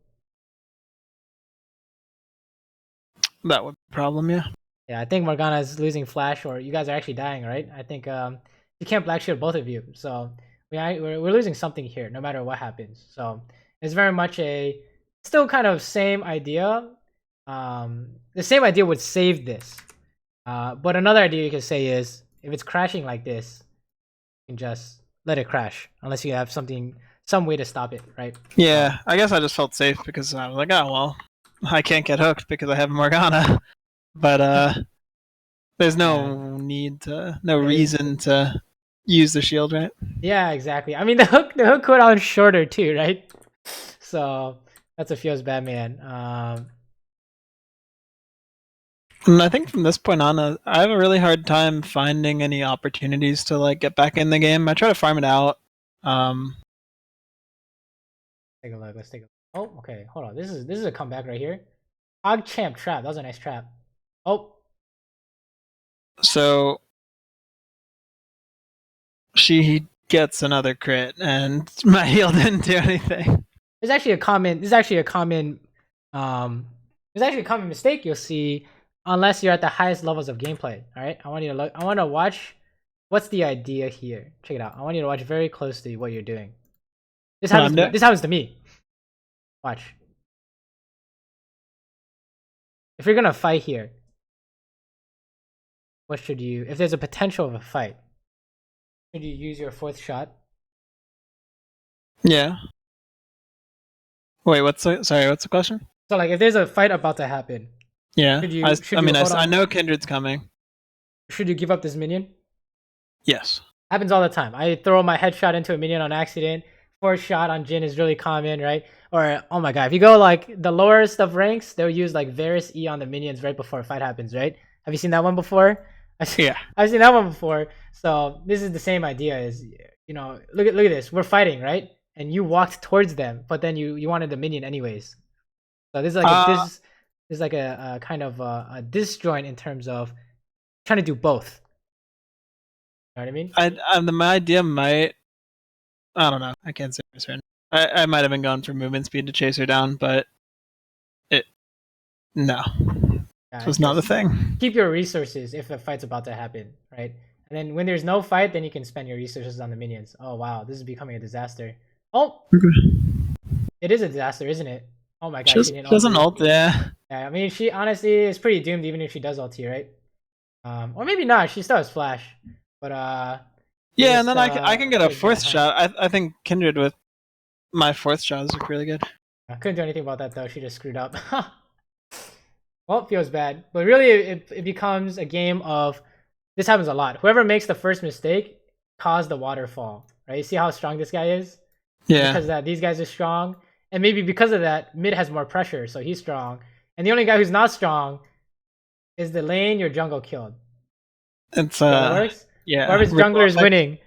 That would be a problem, yeah.
Yeah, I think Morgana is losing flash, or you guys are actually dying, right? I think you can't black shield both of you, so we're losing something here, no matter what happens. So it's very much a still kind of same idea. The same idea would save this, but another idea you could say is if it's crashing like this, you can just let it crash, unless you have some way to stop it, right?
Yeah, I guess I just felt safe because I was like, oh well, I can't get hooked because I have Morgana. But there's no reason to use the shield, right?
Yeah, exactly. I mean, the hook cooldown shorter too, right? So that's what feels bad, man.
And I think from this point on, I have a really hard time finding any opportunities to like get back in the game. I try to farm it out.
Take a look. Let's take a. Oh, okay. Hold on. This is a comeback right here. Champ trap. That was a nice trap. Oh.
So she gets another crit, and my heal didn't do anything.
There's actually a common. There's actually a common mistake you'll see unless you're at the highest levels of gameplay. All right. I want you to look. I want to watch. What's the idea here? Check it out. I want you to watch very closely what you're doing. This happens to me. Watch. If you're gonna fight here, what should you? If there's a potential of a fight, should you use your fourth shot?
Yeah. Wait, what's the question?
So like, if there's a fight about to happen,
yeah. I know Kindred's coming.
Should you give up this minion?
Yes.
Happens all the time. I throw my headshot into a minion on accident. Fourth shot on Jhin is really common, right? Or, oh my god, if you go like the lower stuff ranks, they'll use like Varus E on the minions right before a fight happens, right? Have you seen that one before?
Yeah.
I've seen that one before. So this is the same idea is, you know, look at this. We're fighting, right? And you walked towards them, but then you wanted the minion anyways. So this is like a kind of a disjoint in terms of trying to do both. You know what I mean?
My idea might. I don't know. I can't say for certain. I might have been going for movement speed to chase her down, but no. This was not the thing.
Keep your resources if a fight's about to happen, right? And then when there's no fight, then you can spend your resources on the minions. Oh wow, this is becoming a disaster. Oh, it is a disaster, isn't it? Oh my god,
she doesn't ult, yeah.
Yeah, I mean, she honestly is pretty doomed even if she does ulti, right? Or maybe not. She still has flash, but
yeah, and then I can get a fourth shot. I think Kindred with my fourth shot is really good.
I couldn't do anything about that though. She just screwed up. Well, it feels bad, but really it becomes a game of this happens a lot. Whoever makes the first mistake caused the waterfall, right? You see how strong this guy is?
Yeah.
Because of that, these guys are strong, and maybe because of that, mid has more pressure, so he's strong. And the only guy who's not strong is the lane your jungle killed.
It's
that works?
Yeah.
Whoever's jungler is winning.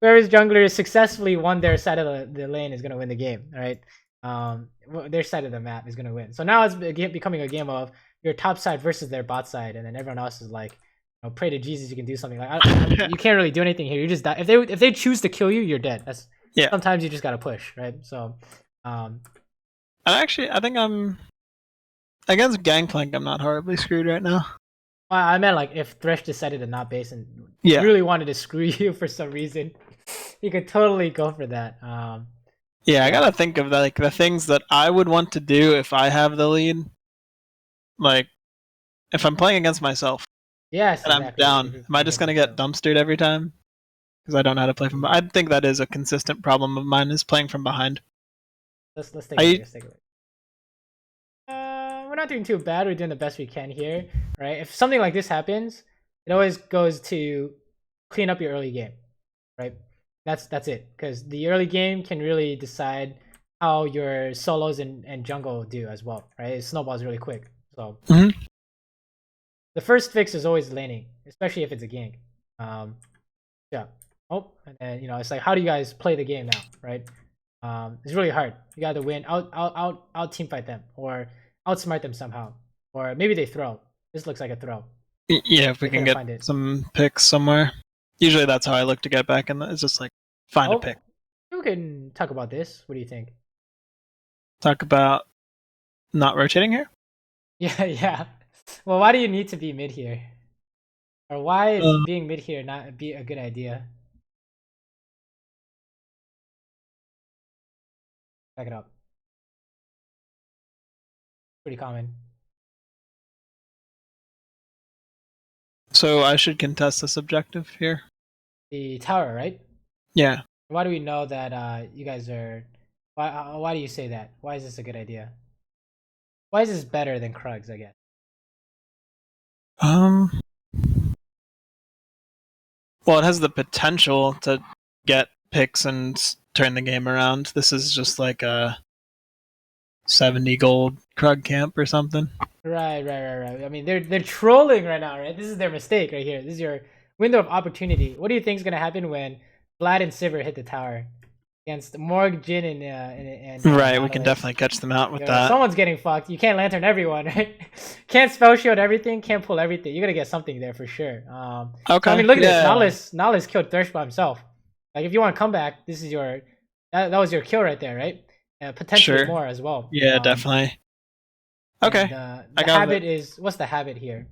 Whoever's jungler is successfully won their side of the lane is gonna win the game, all right? Their side of the map is gonna win. So now it's becoming a game of your top side versus their bot side, and then everyone else is like, pray to Jesus you can do something. Like you can't really do anything here. You just die. If they choose to kill you, you're dead. That's Sometimes you just gotta push, right? So,
and actually, I think I'm against Gangplank. I'm not horribly screwed right now.
I meant like if Thresh decided to not base and really wanted to screw you for some reason, you could totally go for that.
Yeah, I gotta think of like the things that I would want to do if I have the lead. Like, if I'm playing against myself,
yes,
and I'm down, am I just gonna get dumpstered every time? Because I don't know how to play from behind. I think that is a consistent problem of mine, is playing from behind.
Let's take a look. We're not doing too bad. We're doing the best we can here, right? If something like this happens, it always goes to clean up your early game, right? That's it, because the early game can really decide how your solos and jungle do as well, right? It snowballs really quick. So the first fix is always laning, especially if it's a gank. Yeah. Oh, and then it's like, how do you guys play the game now, right? It's really hard. You got to win, out team fight them, or outsmart them somehow, or maybe they throw. This looks like a throw.
Yeah, if we can get some picks somewhere. Usually that's how I look to get back, and it's just like find a pick.
We can talk about this. What do you think?
Talk about not rotating here?
Yeah. Well, why do you need to be mid here? Or why is being mid here not be a good idea? Back it up. Pretty common.
So I should contest this objective here?
The tower, right?
Yeah.
Why do we know that you guys are... Why do you say that? Why is this a good idea? Why is this better than Krugs, I guess?
Well, it has the potential to get picks and turn the game around. This is just like a 70 gold Krug camp or something.
Right. I mean, they're trolling right now, right? This is their mistake right here. This is your window of opportunity. What do you think is gonna happen when Vlad and Saber hit the tower against Morg, Jin, and
right, we can definitely catch them out with that.
Someone's getting fucked. You can't lantern everyone, right? Can't spell shield everything. Can't pull everything. You're gonna get something there for sure.
Okay.
So, I mean, look at this. Nahlis killed Thresh by himself. Like, if you want to come back, this is your that was your kill right there, right? Potentially more as well.
Yeah, definitely. Okay.
The habit is, what's the habit here?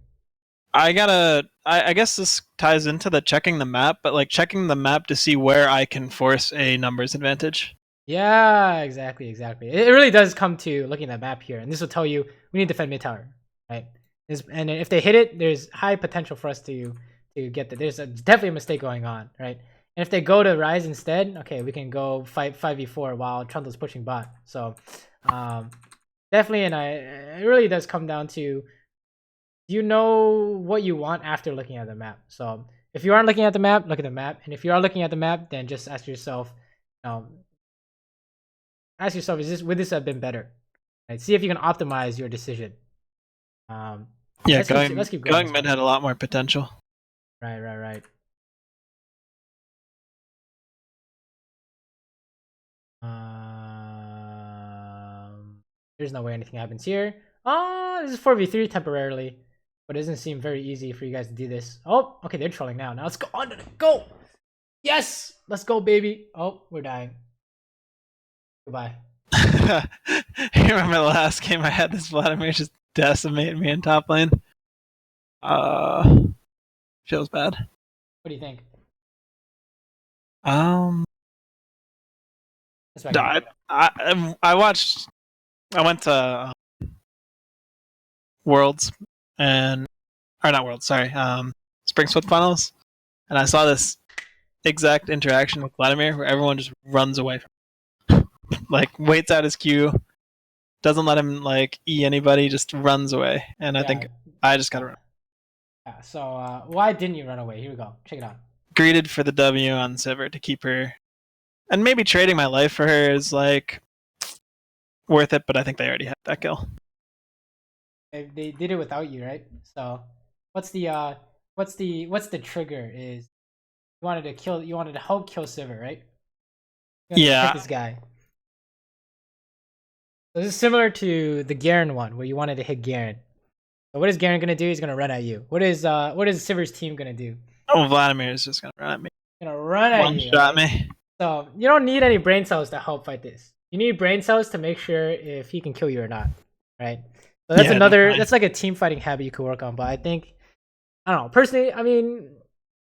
I guess this ties into the checking the map, but like checking the map to see where I can force a numbers advantage.
Yeah, exactly. It really does come to looking at the map here, and this will tell you we need to defend mid tower, right? And if they hit it, there's high potential for us to get that. There's definitely a mistake going on, right? And if they go to Rise instead, okay, we can go fight 5v4 while Trundle's pushing bot. So definitely, and it really does come down to, you know what you want after looking at the map. So if you aren't looking at the map, look at the map. And if you are looking at the map, then just ask yourself, would this have been better? Right? See if you can optimize your decision.
Yeah,
let's keep going.
Going mid had a lot more potential.
Right. There's no way anything happens here. This is 4v3 temporarily, but it doesn't seem very easy for you guys to do this. Oh, okay, they're trolling now. Now let's go on. Go! Yes! Let's go, baby. Oh, we're dying. Goodbye.
You remember the last game I had this Vladimir just decimate me in top lane? Feels bad.
What do you think?
I went to Worlds Spring Split Finals, and I saw this exact interaction with Vladimir where everyone just runs away from him. Like, waits out his Q, doesn't let him like E anybody, just runs away. And I think I just gotta run.
Yeah, so why didn't you run away? Here we go. Check it out.
Greeted for the W on Saber to keep her, and maybe trading my life for her is like worth it, but I think they already had that kill.
They did it without you, right? So what's the trigger is you wanted to help kill Saber, right?
Yeah.
This guy. So this is similar to the Garen one where you wanted to hit Garen. So what is Garen gonna do? He's gonna run at you. What is Siver's team gonna do?
Oh, Vladimir is just gonna run at me.
Gonna run at
One
you.
shot
Right?
me.
So you don't need any brain cells to help fight this. You need brain cells to make sure if he can kill you or not, right? So that's
Definitely.
that's like a team fighting habit you could work on. But I think, I don't know, personally, I mean,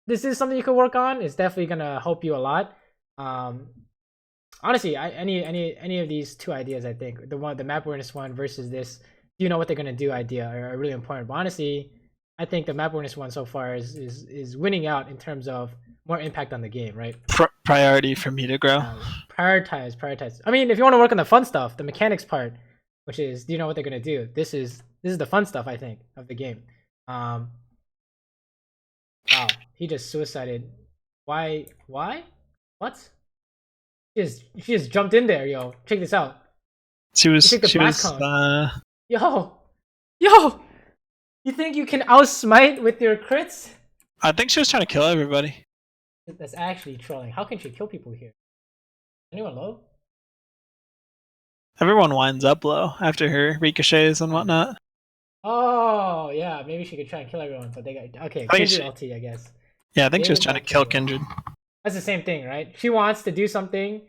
this is something you could work on. It's definitely gonna help you a lot. Honestly, any of these two ideas, I think the map awareness one versus this, you know what they're gonna do idea are really important. But honestly, I think the map awareness one so far is winning out in terms of more impact on the game, right?
Priority for me to grow.
Prioritize. I mean, if you want to work on the fun stuff, the mechanics part, which is, do you know what they're gonna do? This is the fun stuff, I think, of the game. Wow, he just suicided. Why? What? She just jumped in there, yo. Check this out.
She was.
Yo. You think you can outsmite with your crits?
I think she was trying to kill everybody.
That's actually trolling. How can she kill people here? Anyone low?
Everyone winds up low after her ricochets and whatnot.
Oh yeah, maybe she could try and kill everyone, but they got okay. Kindred LT, I guess.
Yeah, I think she was trying to kill Kindred.
That's the same thing, right? She wants to do something.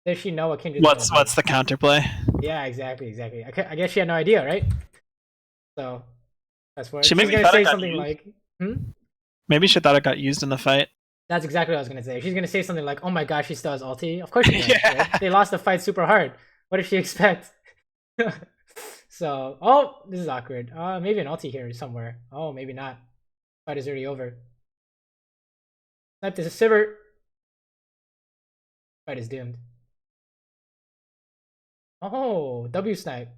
Does she know what Kindred?
What's the counterplay?
Yeah, exactly. I guess she had no idea, right? So that's what
she's
gonna say something like.
Maybe she thought it got used in the fight.
That's exactly what I was gonna say. She's gonna say something like, "Oh my gosh, she still has ulti." Of course she does. Yeah. Right? They lost the fight super hard. What did she expect? So, oh, this is awkward. Maybe an ulti here somewhere. Oh, maybe not. Fight is already over. Snipe, this is Saber. Fight is doomed. Oh, W snipe.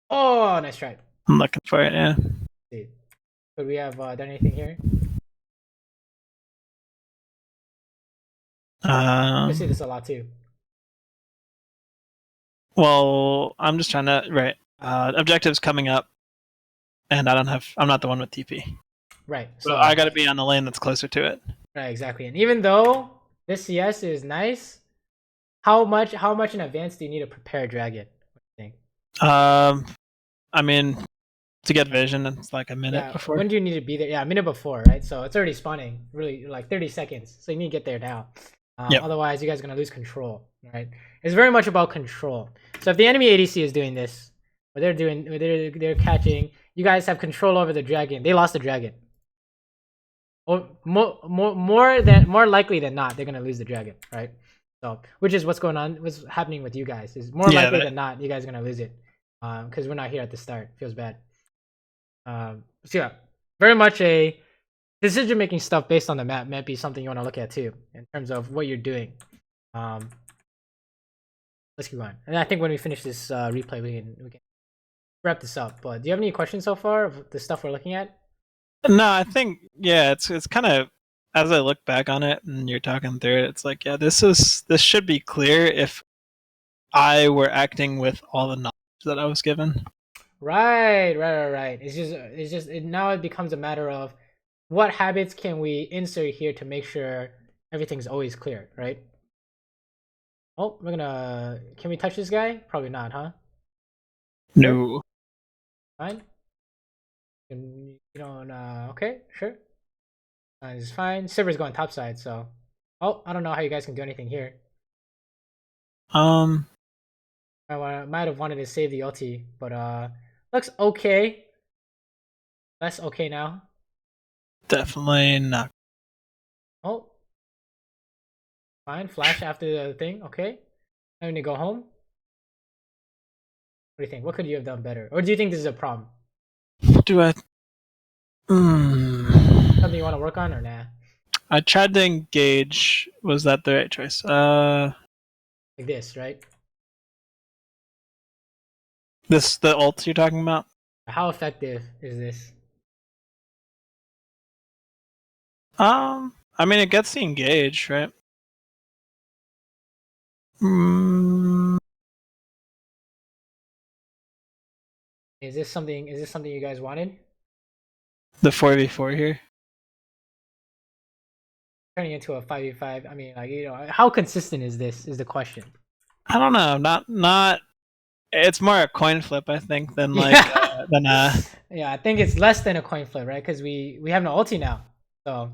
Oh, nice try.
I'm looking for it, yeah.
See. Could we have done anything here? I see this a lot too.
Well, I'm just trying to objectives coming up, and I'm not the one with TP.
Right.
So I got to be on the lane that's closer to it.
Right, exactly. And even though this CS is nice, how much in advance do you need to prepare Dragon? What do you think?
I mean, to get vision, it's like a minute before.
When do you need to be there? Yeah, a minute before, right? So it's already spawning, really, like 30 seconds. So you need to get there now. Otherwise, you guys are gonna lose control, right? It's very much about control. So if the enemy ADC is doing this, what they're doing, they're catching, you guys have control over the dragon. They lost the dragon. Or more likely than not, they're gonna lose the dragon, right? So, which is what's happening with you guys. Is more likely than not, you guys are gonna lose it, because we're not here at the start. Feels bad. So yeah, very much a decision-making stuff based on the map might be something you want to look at too, in terms of what you're doing. Let's keep going. And I think when we finish this replay, we can wrap this up. But do you have any questions so far of the stuff we're looking at?
No, I think it's kind of, as I look back on it and you're talking through it, it's like this should be clear if I were acting with all the knowledge that I was given. Right.
It's just now it becomes a matter of what habits can we insert here to make sure everything's always clear, right? Oh, can we touch this guy? Probably not, huh?
No.
Fine. You don't, okay, sure. It's fine. Saber's going top side, so. Oh, I don't know how you guys can do anything here.
I
might have wanted to save the ulti, but looks okay. Less okay now.
Definitely not.
Oh. Fine, flash after the thing, okay. I'm gonna go home. What do you think? What could you have done better? Or do you think this is a problem?
Something
you want to work on or nah?
I tried to engage. Was that the right choice?
Like this, right?
The ult you're talking about?
How effective is this?
I mean, it gets the engage, right?
Is this something you guys wanted?
The 4v4 here?
Turning into a 5v5. I mean, like, how consistent is this is the question.
I don't know. Not it's more a coin flip, I think, than like
Yeah, I think it's less than a coin flip, right? Because we have no ulti now. So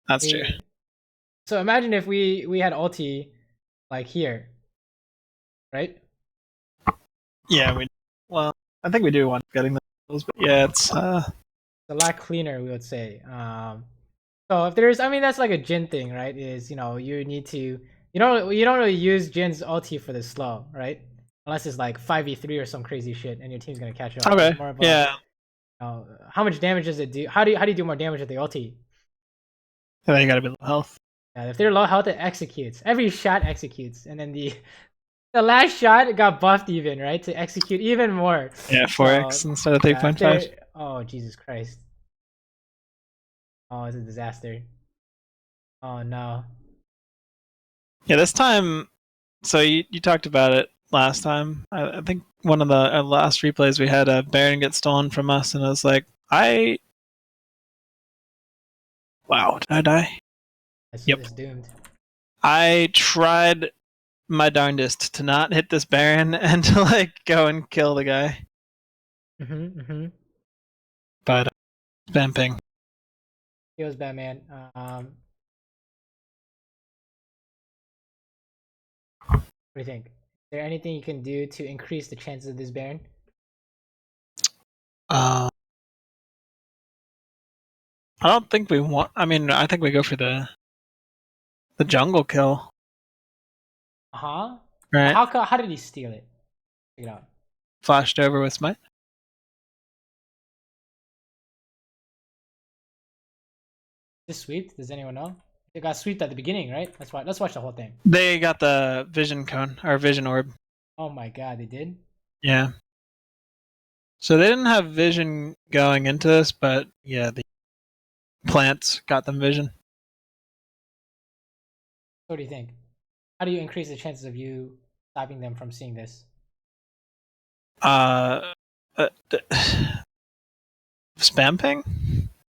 that's true.
So imagine if we had ulti like here, right?
Yeah, well, I think we do want getting those, but yeah, it's
a lot cleaner, we would say. So if there's, I mean, that's like a Jin thing, right? Is you need to, you don't really use Jin's ulti for the slow, right? Unless it's like 5v3 or some crazy shit, and your team's gonna catch up.
okay.
It's more of
Yeah.
How much damage does it do? How do you do more damage with the ulti?
And then you gotta be low health.
Yeah, if they're low health, it executes. Every shot executes, and then the last shot got buffed even, right? To execute even more.
Yeah, 4x instead of 3.5.
Oh, Jesus Christ. Oh, it's a disaster. Oh, no.
Yeah, this time, so you talked about it last time. I think one of the last replays we had a Baron get stolen from us, and I was like, wow, did I die?
Yep. It's doomed.
I tried my darndest to not hit this Baron and to like go and kill the guy. But spam ping.
He was Batman. What do you think? Is there anything you can do to increase the chances of this Baron?
I don't think we want. I mean, I think we go for the jungle kill. Right.
How did he steal it? Check it out.
Flashed over with smite.
Is this sweep? Does anyone know? They got sweeped at the beginning, right? Let's watch the whole thing.
They got the vision cone or vision orb.
Oh my god, they did?
Yeah. So they didn't have vision going into this, but yeah, the plants got them vision.
What do you think? How do you increase the chances of you stopping them from seeing this?
Spam ping?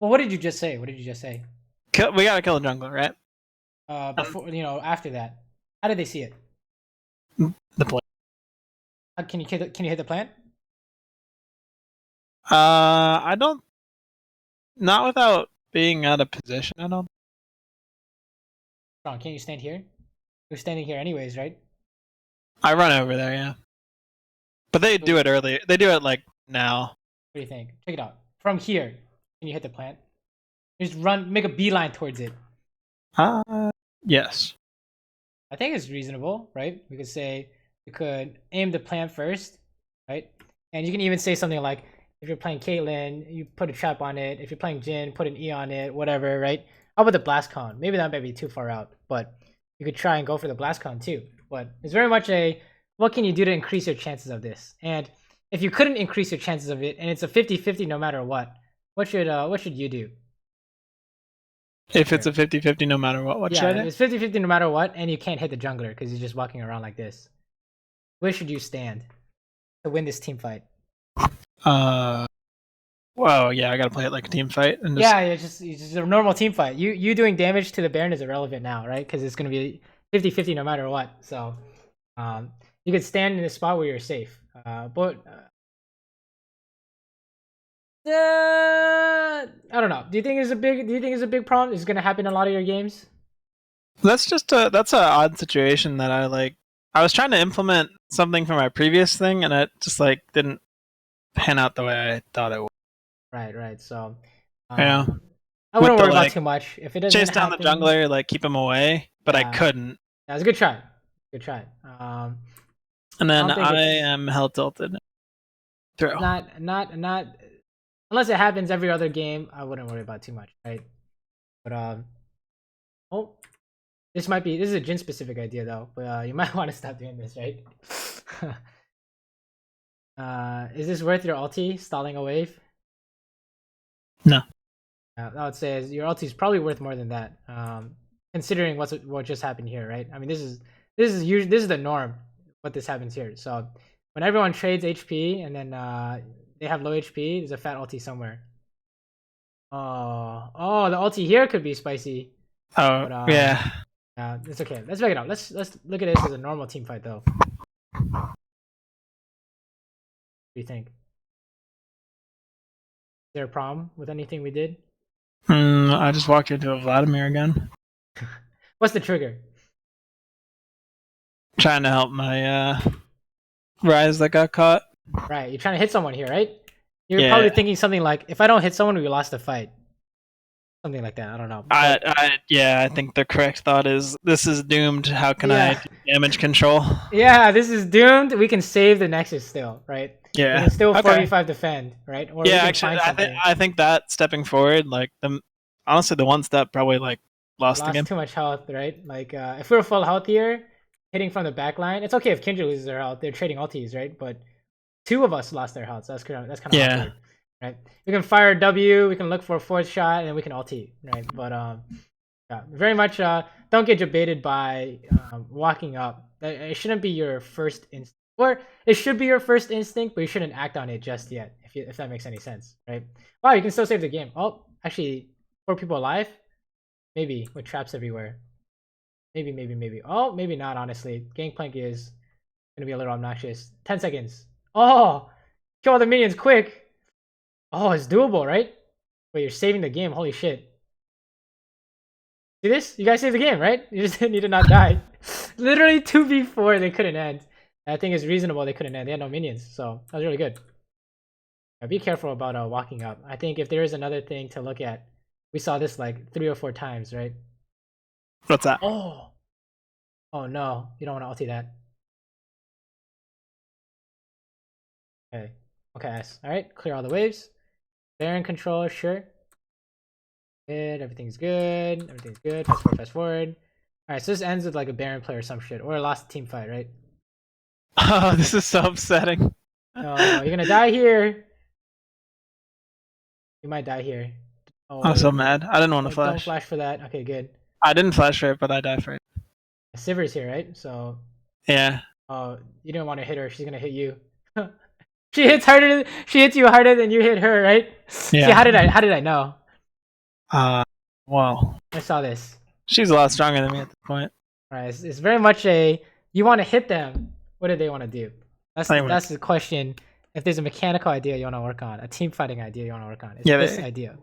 Well, what did you just say?
We gotta kill the jungler, right?
Before after that, how did they see it?
The plant.
Can you hit the plant?
I don't. Not without being out of position. I don't.
Strong, can't you stand here? You're standing here anyways, right?
I run over there, yeah. But they do it early. They do it like now.
What do you think? Check it out. From here, can you hit the plant? Just run, make a beeline towards it.
Yes.
I think it's reasonable, right? We could say you could aim the plant first, right? And you can even say something like, if you're playing Caitlyn, you put a trap on it. If you're playing Jin, put an E on it, whatever, right? How about the blast con? Maybe that might be too far out, but you could try and go for the blast con too. But it's very much what can you do to increase your chances of this? And if you couldn't increase your chances of it, and it's a 50-50 no matter what should you do?
If it's a 50-50 no matter what should I do?
If it's 50-50 no matter what, and you can't hit the jungler because he's just walking around like this, where should you stand to win this team fight?
Well, yeah, I gotta play it like a team fight. And
it's just a normal team fight. You doing damage to the Baron is irrelevant now, right? Because it's gonna be 50-50 no matter what. So, you could stand in a spot where you're safe. But I don't know. Do you think it's a big problem? Is it gonna happen in a lot of your games?
That's an odd situation that I like. I was trying to implement something from my previous thing, and it just like didn't pan out the way I thought it would.
Right. So,
yeah,
I wouldn't worry about too much. If it doesn't
chase down the jungler, like keep him away, but I couldn't.
That was a good try.
And then I am hell tilted. Throw.
Not unless it happens every other game, I wouldn't worry about too much, right? But this is a Jin specific idea though, but you might want to stop doing this, right? Is this worth your ulti stalling a wave?
No.
I would say your ulti is probably worth more than that. Considering what just happened here, right? I mean, this is the norm. What this happens here. So when everyone trades HP and then they have low HP, there's a fat ulti somewhere. Oh, the ulti here could be spicy.
Oh, but, yeah.
It's okay. Let's back it up. Let's look at this as a normal team fight though. do you think? Is there a problem with anything we did?
I just walked into a Vladimir again.
What's the trigger?
Trying to help my Rise that got caught.
Right, you're trying to hit someone here, right? You're
Yeah.
probably thinking something like, if I don't hit someone, we lost the fight. Something like that. I don't know.
I think the correct thought is this is doomed. How can I do damage control?
Yeah, this is doomed. We can save the Nexus still, right?
Yeah.
We can still
Okay.
4v5 defend, right? Or
Yeah,
we can
actually,
find something.
I think that stepping forward, like honestly, the one step probably like lost the game.
Too much health, right? Like if we were full health here, hitting from the back line, it's okay if Kindred loses their health. They're trading ultis, right? But two of us lost their health, so that's kind of awkward, right? We can fire W, we can look for a fourth shot, and then we can ulti, right? But yeah, very much don't get debated by walking up. It shouldn't be your first instinct, or it should be your first instinct, but you shouldn't act on it just yet. If that makes any sense, right? Wow, you can still save the game. Oh, actually, 4 people alive. Maybe with traps everywhere. Maybe. Oh, maybe not. Honestly, Gangplank is gonna be a little obnoxious. 10 seconds. Oh, kill all the minions quick. Oh, it's doable, right? Wait, you're saving the game. Holy shit. See this? You guys saved the game, right? You just need to not die. Literally 2v4, they couldn't end. I think it's reasonable they couldn't end. They had no minions, so that was really good. Yeah, be careful about walking up. I think if there is another thing to look at, we saw this like 3 or 4 times, right?
What's that?
Oh no, you don't want to ulti that. Okay, S. Alright, clear all the waves. Baron control, sure. Good, everything's good. Fast forward. Alright, so this ends with like a Baron play or some shit. Or a lost team fight, right?
Oh, this is so upsetting.
No, you're gonna die here. You might die here. Oh,
I'm so mad. I didn't want to
don't
flash.
flash for that. Okay, good.
I didn't flash for it, but I died for it.
Saber's here, right? So
Yeah.
oh, you didn't want to hit her. She's gonna hit you. She hits harder. She hits you harder than you hit her, right?
Yeah.
See, how did I know?
Wow.
I saw this.
She's a lot stronger than me at this point.
All right, it's very much a you want to hit them. What do they want to do? That's the question. If there's a mechanical idea you want to work on, a team fighting idea you want to work on, it's this idea.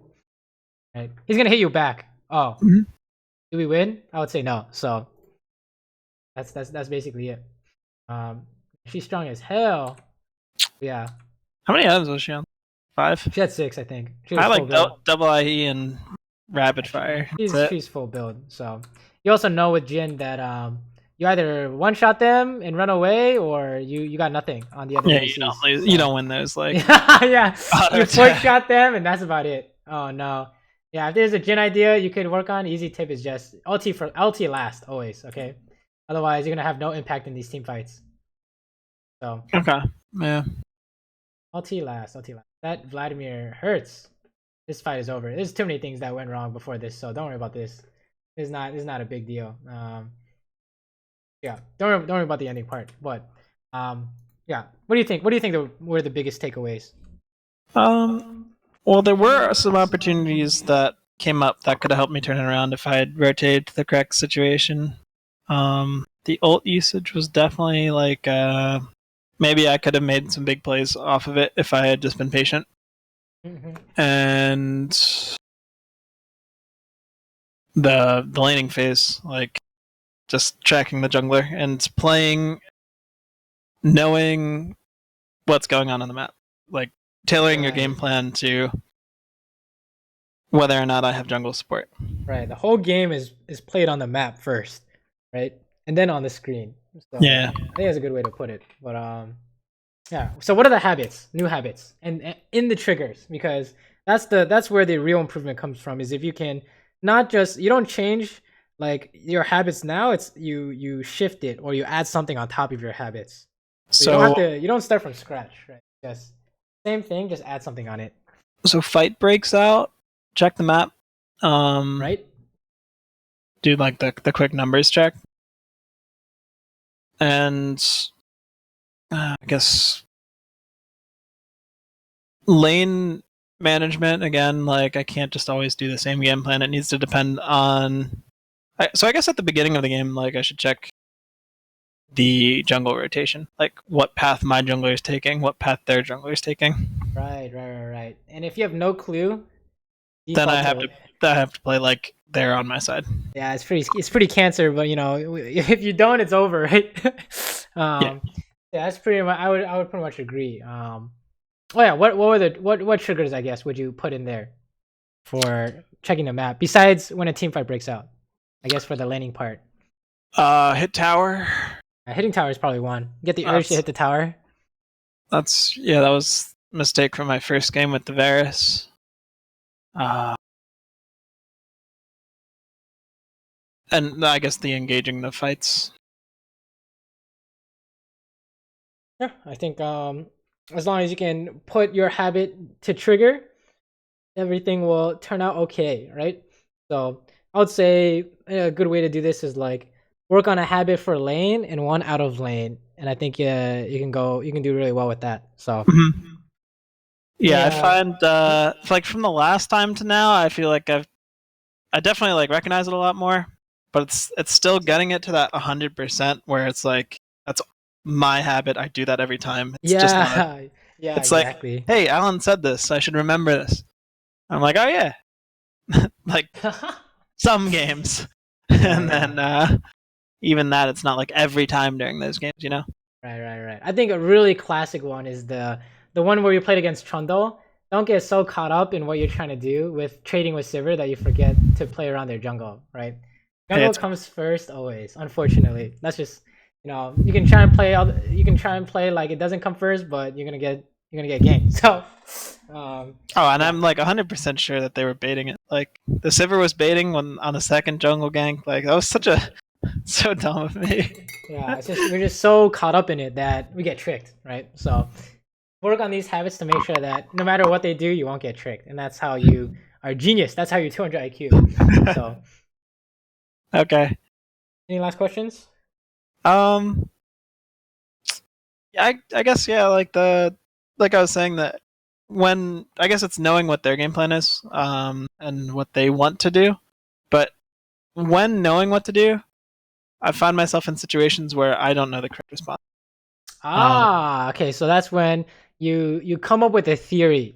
Right? He's gonna hit you back. Oh, do we win? I would say no. So that's basically it. She's strong as hell. Yeah.
How many items was she on? 5?
She had 6, I think.
I like double IE and rapid fire.
She's full build. So you also know with Jin that you either one shot them and run away, or you got nothing on the other.
Yeah,
ADCs,
you don't win those. Like
yeah, you point shot them and that's about it. Oh no. Yeah, if there's a Jin idea you could work on, easy tip is just LT last always. Okay, otherwise you're gonna have no impact in these team fights. So
okay, yeah.
LT last. That Vladimir hurts. This fight is over. There's too many things that went wrong before this, so don't worry about this. It's not a big deal. Yeah, don't worry about the ending part. But yeah, what do you think? What do you think were the biggest takeaways?
Well, there were some opportunities that came up that could have helped me turn it around if I had rotated to the correct situation. The ult usage was definitely like maybe I could have made some big plays off of it if I had just been patient. And the laning phase, like just tracking the jungler and playing, knowing what's going on the map, like tailoring your game plan to whether or not I have jungle support.
Right, the whole game is played on the map first, right, and then on the screen. So,
yeah,
I think that's a good way to put it. But yeah. So what are the habits, new habits, and in the triggers? Because that's where the real improvement comes from. Is if you can not just you don't change like your habits now. It's you shift it or you add something on top of your habits. So you don't start from scratch, right? Just same thing, just add something on it.
So fight breaks out. Check the map.
Right.
Do like the quick numbers check. And I guess lane management again. Like I can't just always do the same game plan. It needs to depend on. So I guess at the beginning of the game, like I should check the jungle rotation, like what path my jungler is taking, what path their jungler is taking.
Right. And if you have no clue,
Then I
default
have to play like they're on my side.
Yeah, it's pretty cancer, but you know, if you don't, it's over, right? Yeah, that's pretty much. I would pretty much agree. Oh yeah, what triggers I guess would you put in there for checking the map besides when a team fight breaks out? I guess for the laning part.
Hit tower.
Hitting tower is probably one. Get the urge to hit the tower.
That was a mistake from my first game with the Varus. And I guess the engaging the fights.
Yeah, I think as long as you can put your habit to trigger, everything will turn out okay, right? So I would say a good way to do this is like work on a habit for lane and one out of lane, and I think you can do really well with that. So
yeah, I find like from the last time to now, I feel like I definitely like recognize it a lot more, but it's still getting it to that 100% where it's like that's my habit. I do that every time. It's just not,
yeah,
it's
exactly.
like, hey, Alan said this. I should remember this. I'm like, oh yeah, like some games, and then even that, it's not like every time during those games, you know.
Right. I think a really classic one is the one where you played against Trundle. Don't get so caught up in what you're trying to do with trading with Saber that you forget to play around their jungle, right? Jungle comes first always. Unfortunately, that's just, you know, you can try and play like it doesn't come first, but you're gonna get ganked. So.
And I'm like 100% sure that they were baiting it. Like the Saber was baiting on the second jungle gank. Like that was so dumb of me.
Yeah, it's just we're just so caught up in it that we get tricked, right? So work on these habits to make sure that no matter what they do, you won't get tricked, and that's how you are genius. That's how you're 200 IQ. So
okay.
Any last questions?
I guess yeah. Like I was saying that when I guess it's knowing what their game plan is, and what they want to do, but when knowing what to do, I find myself in situations where I don't know the correct response.
Okay, so that's when you come up with a theory.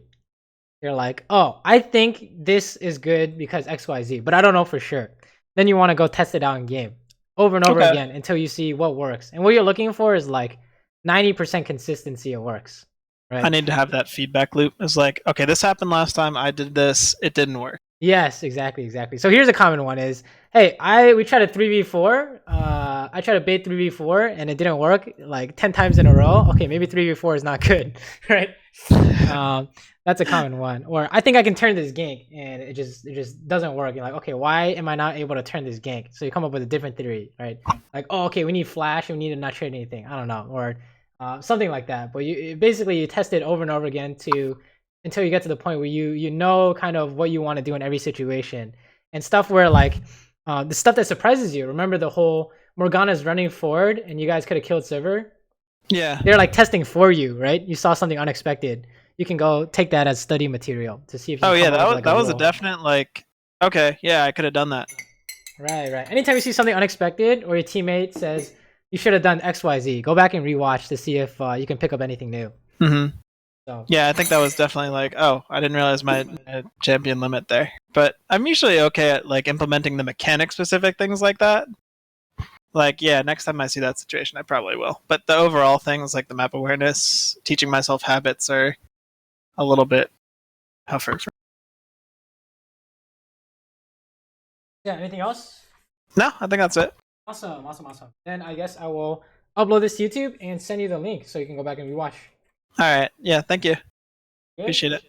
You're like, oh, I think this is good because XYZ, but I don't know for sure. Then you want to go test it out in game over and over again until you see what works. And what you're looking for is like 90% consistency it works. Right?
I need to have that feedback loop. It's like, okay, this happened last time. I did this. It didn't work.
Yes, exactly. So here's a common one is, hey, we tried a 3v4. I tried to bait 3v4 and it didn't work like 10 times in a row. Okay, maybe 3v4 is not good, right? That's a common one. Or I think I can turn this gank and it just doesn't work. You're like, okay, why am I not able to turn this gank? So you come up with a different theory, right? Like, oh, okay, we need flash and we need to not trade anything. I don't know, or something like that. But you test it over and over again until you get to the point where you know kind of what you want to do in every situation, and stuff where like the stuff that surprises you. Remember the whole Morgana's running forward and you guys could have killed Saber?
Yeah.
They're like testing for you, right? You saw something unexpected. You can go take that as study material to see if you
that was a definite like, okay, yeah, I could have done that.
Right. Anytime you see something unexpected or your teammate says you should have done XYZ, go back and rewatch to see if you can pick up anything new.
Mm-hmm.
So.
Yeah, I think that was definitely like, oh, I didn't realize my champion limit there. But I'm usually okay at like implementing the mechanic specific things like that. Like, yeah, next time I see that situation, I probably will. But the overall things like the map awareness, teaching myself habits are a little bit tougher.
Yeah, anything else?
No, I think that's it.
Awesome. Then I guess I will upload this to YouTube and send you the link so you can go back and rewatch.
All right. Yeah, thank you.
Good?
Appreciate it.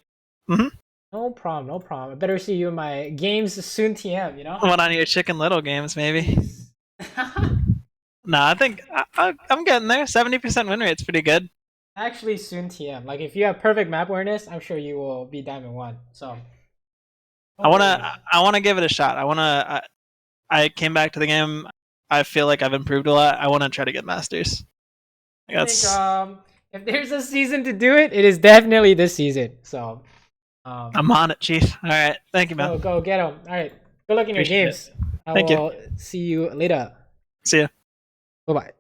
Mm-hmm.
No problem. I better see you in my games soon TM, you know?
One on your Chicken Little games, maybe. No, I think I'm getting there. 70% win rate's pretty good.
Actually, soon TM. Like, if you have perfect map awareness, I'm sure you will be Diamond 1. So,
I wanna give it a shot. I came back to the game. I feel like I've improved a lot. I want to try to get Masters.
I think, if there's a season to do it, it is definitely this season. So,
I'm on it, Chief. All right, thank you, man.
Go get him. All right, good luck in your games.
Thank you.
I will see you later.
See ya.
Bye-bye.